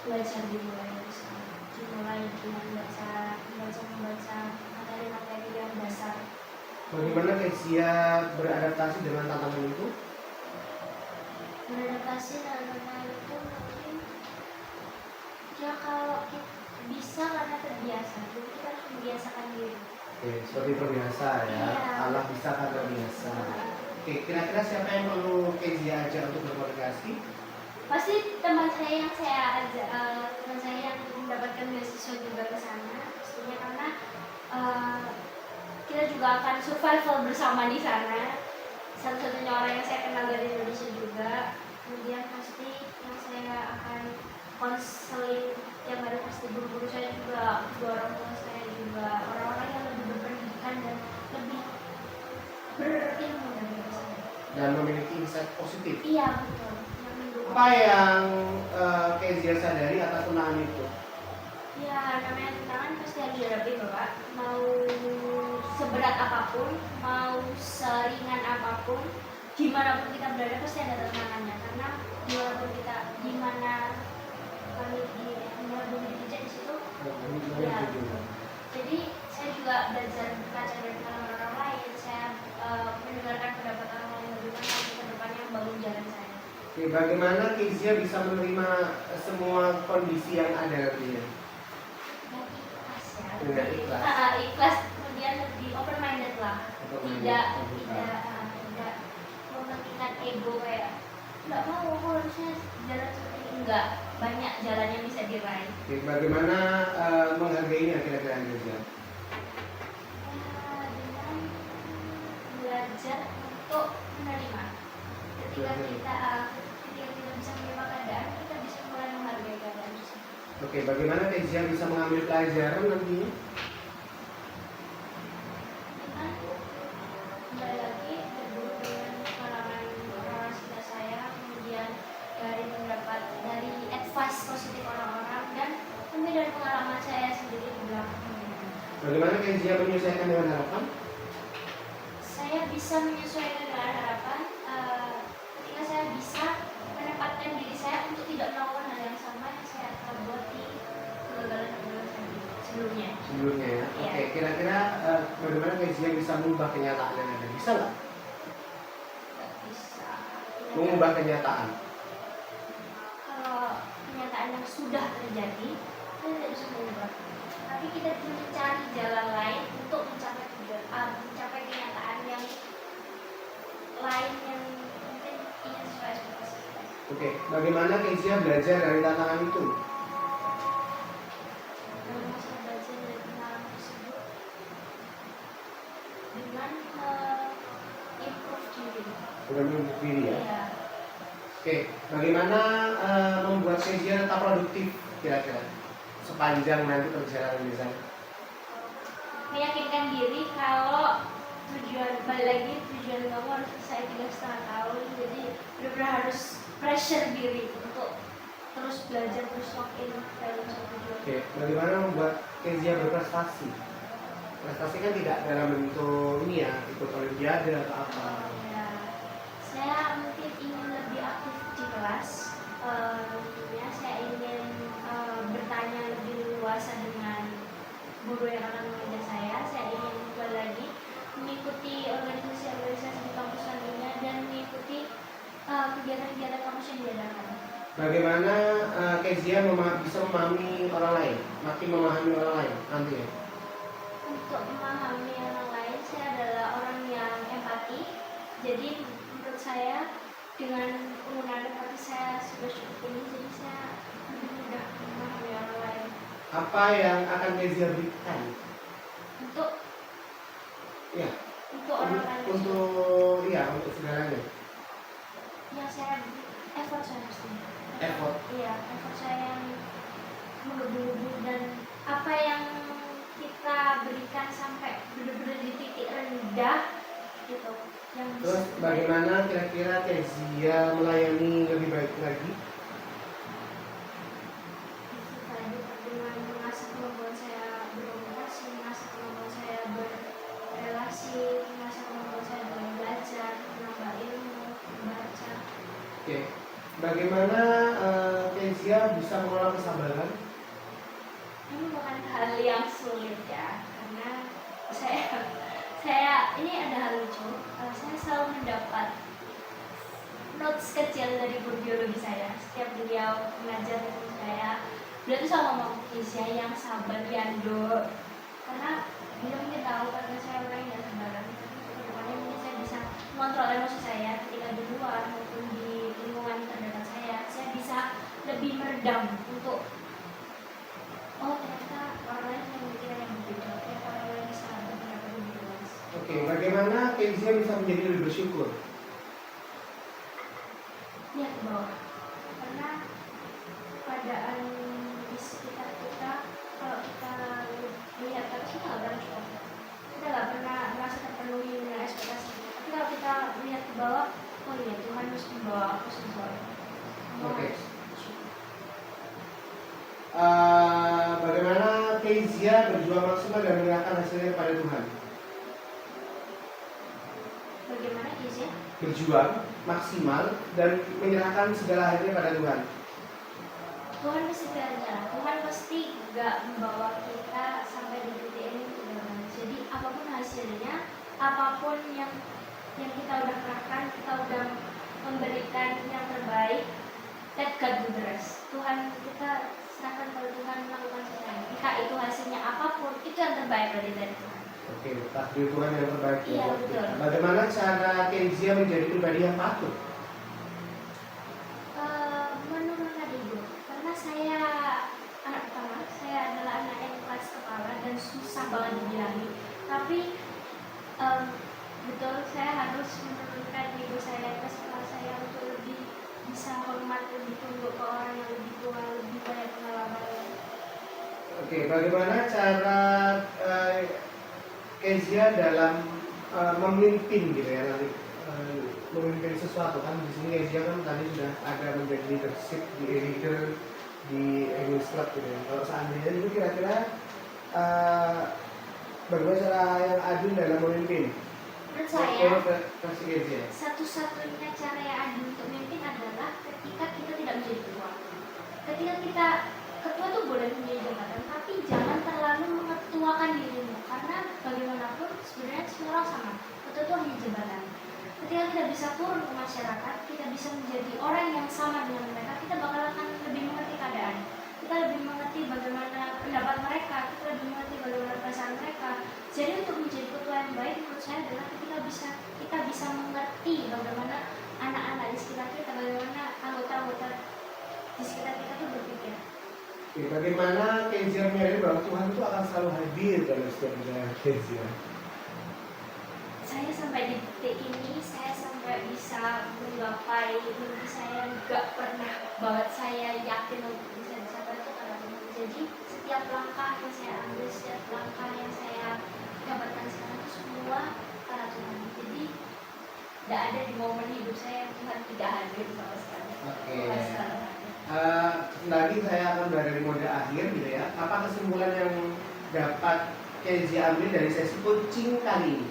Belajar dimulai dari sana, dimulai dengan membaca materi-materi yang dasar. Bagaimana Kezia beradaptasi dengan tantangan itu? Beradaptasi dengan tantangan itu mungkin ya kalau kita bisa karena terbiasa, jadi kita harus membiasakan diri. Oke, seperti terbiasa ya. Iya. Allah bisa karena biasa. Oke, kira-kira siapa yang perlu Kezia ajak untuk berkomunikasi? Pasti teman saya yang saya ajak, teman saya yang mendapatkan beasiswa juga ke sana, pastinya karena kita juga akan survival bersama di sana. Satu-satunya orang yang saya kenal dari Indonesia juga. Kemudian pasti yang saya akan konseling yang ada pasti guru-guru saya juga, orang tua saya juga, orang-orang yang lebih berpendidikan dan lebih berilmu dari saya. Dan memiliki insight positif. Iya betul. Yang mendukung. Apa yang Kezia sadari atas tunangan itu? Ya namanya tantangan pasti harus dihadapi, Bapak. Mau seberat apapun, mau seringan apapun, dimanapun kita berada pasti ada tantangannya. Karena dimanapun kita, dimana kami bekerja di situ, ya. Jadi saya juga belajar berkaca dari pengalaman orang lain. Saya mendengarkan pendapat orang lain bagaimana ke depannya membangun jalan saya. Oke, bagaimana Kezia bisa menerima semua kondisi yang ada nantinya? Ikhlas ya. Dengan ikhlas. Ikhlas, kemudian lebih open minded lah. Tidak mementingkan ego kayak nggak mau, aku harusnya jalan seperti ini. Enggak, banyak jalan yang bisa diraih. Oke, bagaimana menghargainya kira-kira Kezia? Dengan belajar untuk menerima. Ketika kita bisa menerima keadaan, kita bisa mulai menghargai keadaan tersebut. Oke, bagaimana Kezia bisa mengambil pelajaran nantinya? Dengan kembali lagi berguru dengan pengalaman orang sekitar saya, kemudian dari pendapat, dari advice positif orang-orang, dan mungkin dari pengalaman saya sendiri di belakang. Bagaimana Kezia menyesuaikan dengan harapan? Saya bisa menyesuaikan dengan harapan ketika saya bisa menempatkan diri saya untuk tidak melakukan hal yang sama yang saya perbuat di kegagalan-kegagalan sebelumnya. Sebelumnya ya. Iya. Oke, kira-kira bagaimana Kezia bisa mengubah kenyataan yang ada? Bisa nggak? Nggak bisa. Mengubah kenyataan. Kalau kenyataan yang sudah terjadi, kita tidak bisa mengubah. Tapi kita mencari jalan lain untuk mencapai kenyataan yang lain yang mungkin ingin sesuai ekspektasi kita. Oke, bagaimana Kezia belajar dari tantangan itu? diri ya. Iya. Oke, bagaimana membuat Kezia tetap produktif kira-kira sepanjang nanti perjalanan di sana? Meyakinkan diri kalau balik lagi tujuan kamu harus selesai 3,5 tahun, jadi benar-benar harus pressure diri untuk terus belajar, terus makin dalam satu tujuan. Oke, bagaimana membuat Kezia berprestasi? Prestasi kan tidak dalam bentuk ini ya, ikut olimpiade atau apa. Ya, saya mungkin ingin lebih aktif di kelas. Ya, saya ingin bertanya lebih luas dengan guru yang akan mengajar saya. Saya ingin juga lagi mengikuti organisasi-organisasi di kampus lainnya dan mengikuti kegiatan-kegiatan kampus yang diadakan. Bagaimana Kezia bisa memahami orang lain, makin memahami orang lain nanti ya? Untuk memahami orang lain, saya adalah orang yang empati. Jadi menurut saya dengan penggunaan empati saya sudah cukup ini, jadi saya lebih mudah memahami orang lain. Apa yang akan Kezia berikan? Untuk Ya, orang lain. untuk segalanya. Ya, saya effort saya pastinya. Effort. Iya, effort saya yang menggebu-gebu dan apa yang kita berikan sampai benar-benar di titik rendah gitu. Yang Terus bisa bagaimana kira-kira Kezia melayani lebih baik lagi? tadi dengan mengasah kemampuan saya berkomunikasi, mengasah kemampuan saya berrelasi, mengasah kemampuan saya dalam belajar, menambah ilmu, membaca. Oke, bagaimana Kezia bisa mengelola kesabaran? Ini bukan hal yang sulit ya, karena saya ini ada hal lucu. Saya selalu mendapat notes kecil dari guru biologi saya. Setiap beliau mengajar dengan saya, beliau tuh selalu ngomong, Kezia yang sabar ya Ndo. Karena beliau mungkin tahu karena saya orang yang sabaran. Kedepannya mungkin saya bisa mengontrol emosi saya ketika di luar maupun di lingkungan terdekat saya bisa lebih meredam untuk ternyata orang lain yang memikirkan yang berbeda, ternyata orang lain bisa berpendapat lebih luas. Oke, bagaimana Kezia bisa menjadi lebih bersyukur? Lihat ke bawah, karena keadaan di sekitar kita, kalau kita melihat ke atas kita nggak pernah cukup, kita nggak pernah merasa terpenuhi dengan ekspektasi. Tapi kalau kita melihat ke bawah, oh iya Tuhan harus membawa aku sesuatu. Oke. Bagaimana Kezia berjuang maksimal dan menyerahkan hasilnya kepada Tuhan? Bagaimana Kezia? Berjuang maksimal dan menyerahkan segala hasilnya pada Tuhan. Tuhan pasti berencana. Tuhan pasti gak membawa kita sampai di titik ini dengan. Jadi apapun hasilnya, apapun yang kita udah kerahkan, kita udah memberikan yang terbaik, let God do the rest. Tuhan, kita serahkan pada Tuhan melakukan sesuatu. Jika itu hasilnya apapun, itu yang terbaik dari Tuhan. Oke, takdir Tuhan yang terbaik. Iya, betul. Bagaimana cara Kezia menjadi pribadi yang patuh? Menurunkan ego, karena saya anak pertama, saya adalah anak yang keras kepala dan susah banget dibilangin. Tapi betul saya harus menurunkan ego saya, keras kepala saya untuk lebih bisa hormat, lebih tunduk ke orang yang lebih tua, lebih banyak pengalaman. Oke, bagaimana cara Kezia dalam memimpin gitu ya nanti memimpin sesuatu kan di sini Kezia kan tadi sudah ada menjadi leadership leader di English Club gitu ya. Kalau seandainya itu kira-kira bagaimana cara yang adil dalam memimpin? Menurut saya, versi Kezia. satu-satunya cara yang adil untuk memimpin adalah ketika kita tidak menjadi ketua. Ketika kita ketua itu boleh menjadi jabatan, tapi jangan terlalu mengetuakan dirimu, karena bagaimanapun sebenarnya semua orang sama. Ketua itu hanya jabatan. Ketika kita bisa turun ke masyarakat, kita bisa menjadi orang yang sama dengan mereka, kita bakal akan lebih mengerti keadaan. Kita lebih mengerti bagaimana pendapat mereka, kita lebih mengerti bagaimana perasaan mereka. Jadi untuk menjadi ketua yang baik menurut saya adalah kita bisa mengerti bagaimana anak-anak di sekitar kita, bagaimana anggota-anggota di sekitar kita itu berpikir. Oke, bagaimana Kezia menyadari bahwa Tuhan itu akan selalu hadir dalam setiap perjalanan Kezia? Saya sampai di titik ini, saya sampai bisa menggapai menggapai mimpi saya, nggak pernah banget saya yakin untuk bisa dicapai itu karena Tuhan. Jadi setiap langkah yang saya ambil, setiap langkah yang saya dapatkan sekarang itu semua karena Tuhan. Jadi tidak ada di momen hidup saya yang Tuhan tidak hadir sama sekali. Oke. Tuhan selalu hadir. Lagi saya akan berada di mode akhir gitu ya. Apa kesimpulan yang dapat Kezia ambil dari sesi coaching kali ini?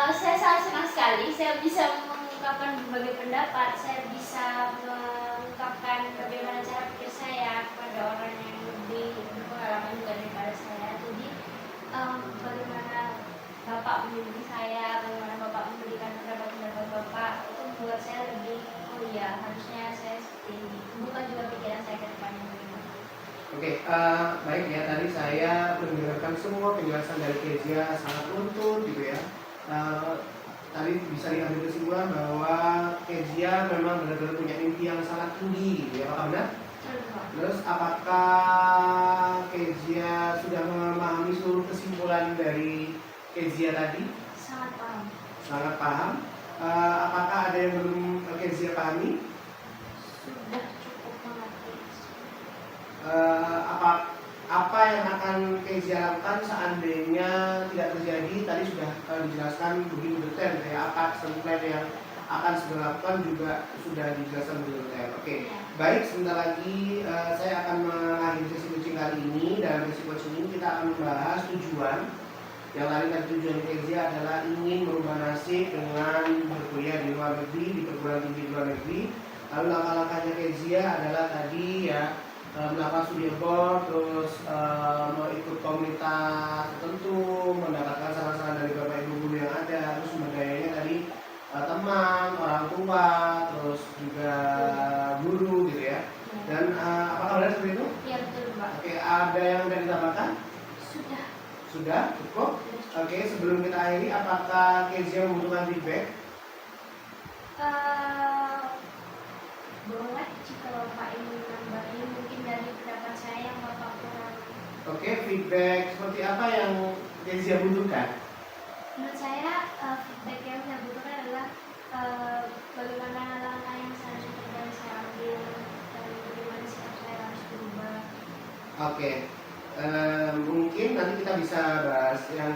Saya sangat senang sekali saya bisa mengungkapkan berbagai pendapat, saya bisa mengungkapkan bagaimana cara pikir saya kepada orang yang lebih berpengalaman juga daripada saya. Jadi bagaimana Bapak membimbing saya, bagaimana Bapak memberikan pendapat-pendapat Bapak, itu membuat saya lebih, oh iya harusnya saya seperti ini. Bukan juga pikiran saya ke depannya bagaimana. Oke, baik ya, tadi saya mendengarkan semua penjelasan dari Kezia sangat runtun gitu ya. Tadi bisa diambil kesimpulan bahwa Kezia memang benar-benar punya mimpi yang sangat tinggi gitu ya, apakah benar? Terus apakah Kezia sudah memahami seluruh kesimpulan dari Kezia tadi? Sangat paham. Sangat paham. Apakah ada yang belum Kezia pahami? Sudah cukup mengerti. Apa yang akan Kezia lakukan seandainya tidak terjadi? Tadi sudah dijelaskan begitu detail ya, apa action plan yang akan segera lakukan juga sudah dijelaskan begitu detail. Oke, baik, sebentar lagi saya akan mengakhiri sesi coaching kali ini. Dalam sesi coaching ini kita akan membahas tujuan. Yang tadi tujuan Kezia adalah ingin merubah nasib dengan berkuliah di luar negeri, di perguruan tinggi di luar negeri. Lalu langkah-langkahnya Kezia adalah tadi ya, melakukan studi abroad, terus ikut komunitas tertentu, mendapatkan saran-saran dari bapak ibu guru yang ada, terus sumber dayanya tadi teman, orang tua, terus juga guru gitu ya. Dan apakah benar seperti itu? Iya betul Pak. Oke, ada yang ada ditambahkan? Sudah. Sudah cukup. Oke, sebelum kita akhiri, apakah Kezia membutuhkan feedback? Boleh jika Bapak ingin menambahi mungkin dari pendapat saya yang Bapak kurang. Oke, feedback seperti apa yang Kezia butuhkan? Menurut saya feedback yang saya butuhkan adalah bagaimana langkah yang selanjutnya yang saya ambil dan bagaimana sikap saya harus berubah. Oke, mungkin nanti kita bisa bahas yang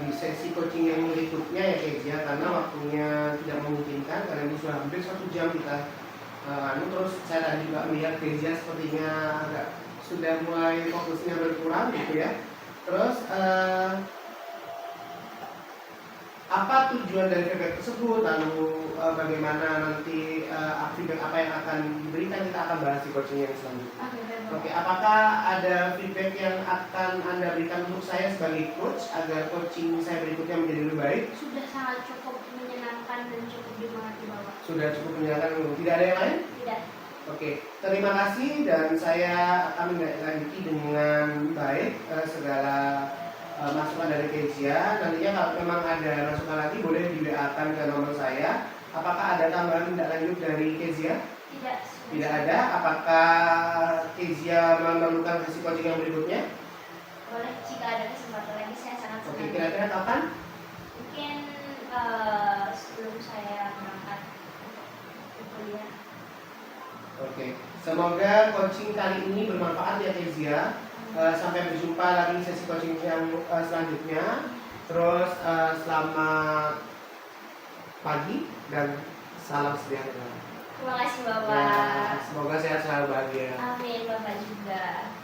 di sesi coaching yang berikutnya ya Kezia, karena waktunya tidak memungkinkan karena ini sudah hampir 1 jam kita terus saya tadi juga melihat Kezia sepertinya agak sudah mulai fokusnya berkurang gitu ya. Terus apa tujuan dari feedback tersebut, lalu bagaimana nanti feedback apa yang akan diberikan, kita akan bahas di coaching yang selanjutnya. Oke, apakah ada feedback yang akan Anda berikan untuk saya sebagai coach agar coaching saya berikutnya menjadi lebih baik? Sudah sangat cukup menyenangkan dan cukup dimengerti Bapak. Sudah cukup menyenangkan, tidak ada yang lain? Tidak. Oke, terima kasih dan saya akan menindaklanjuti dengan baik segala masukan dari Kezia. Nantinya kalau memang ada masukan lagi boleh di WA-kan ke nomor saya. Apakah ada tambahan tindak lanjut dari Kezia? Tidak. Tidak ada. Apakah Kezia memerlukan sesi coaching yang berikutnya? Boleh jika ada kesempatan lagi, saya sangat senang. Oke, kira-kira kapan? Mungkin sebelum saya berangkat ke kuliah. Oke, semoga coaching kali ini bermanfaat ya Kezia. Sampai berjumpa lagi sesi coaching yang selanjutnya. Terus selamat pagi dan salam sejahtera. Terima kasih Bapak. Ya, semoga sehat selalu bahagia. Amin Bapak juga.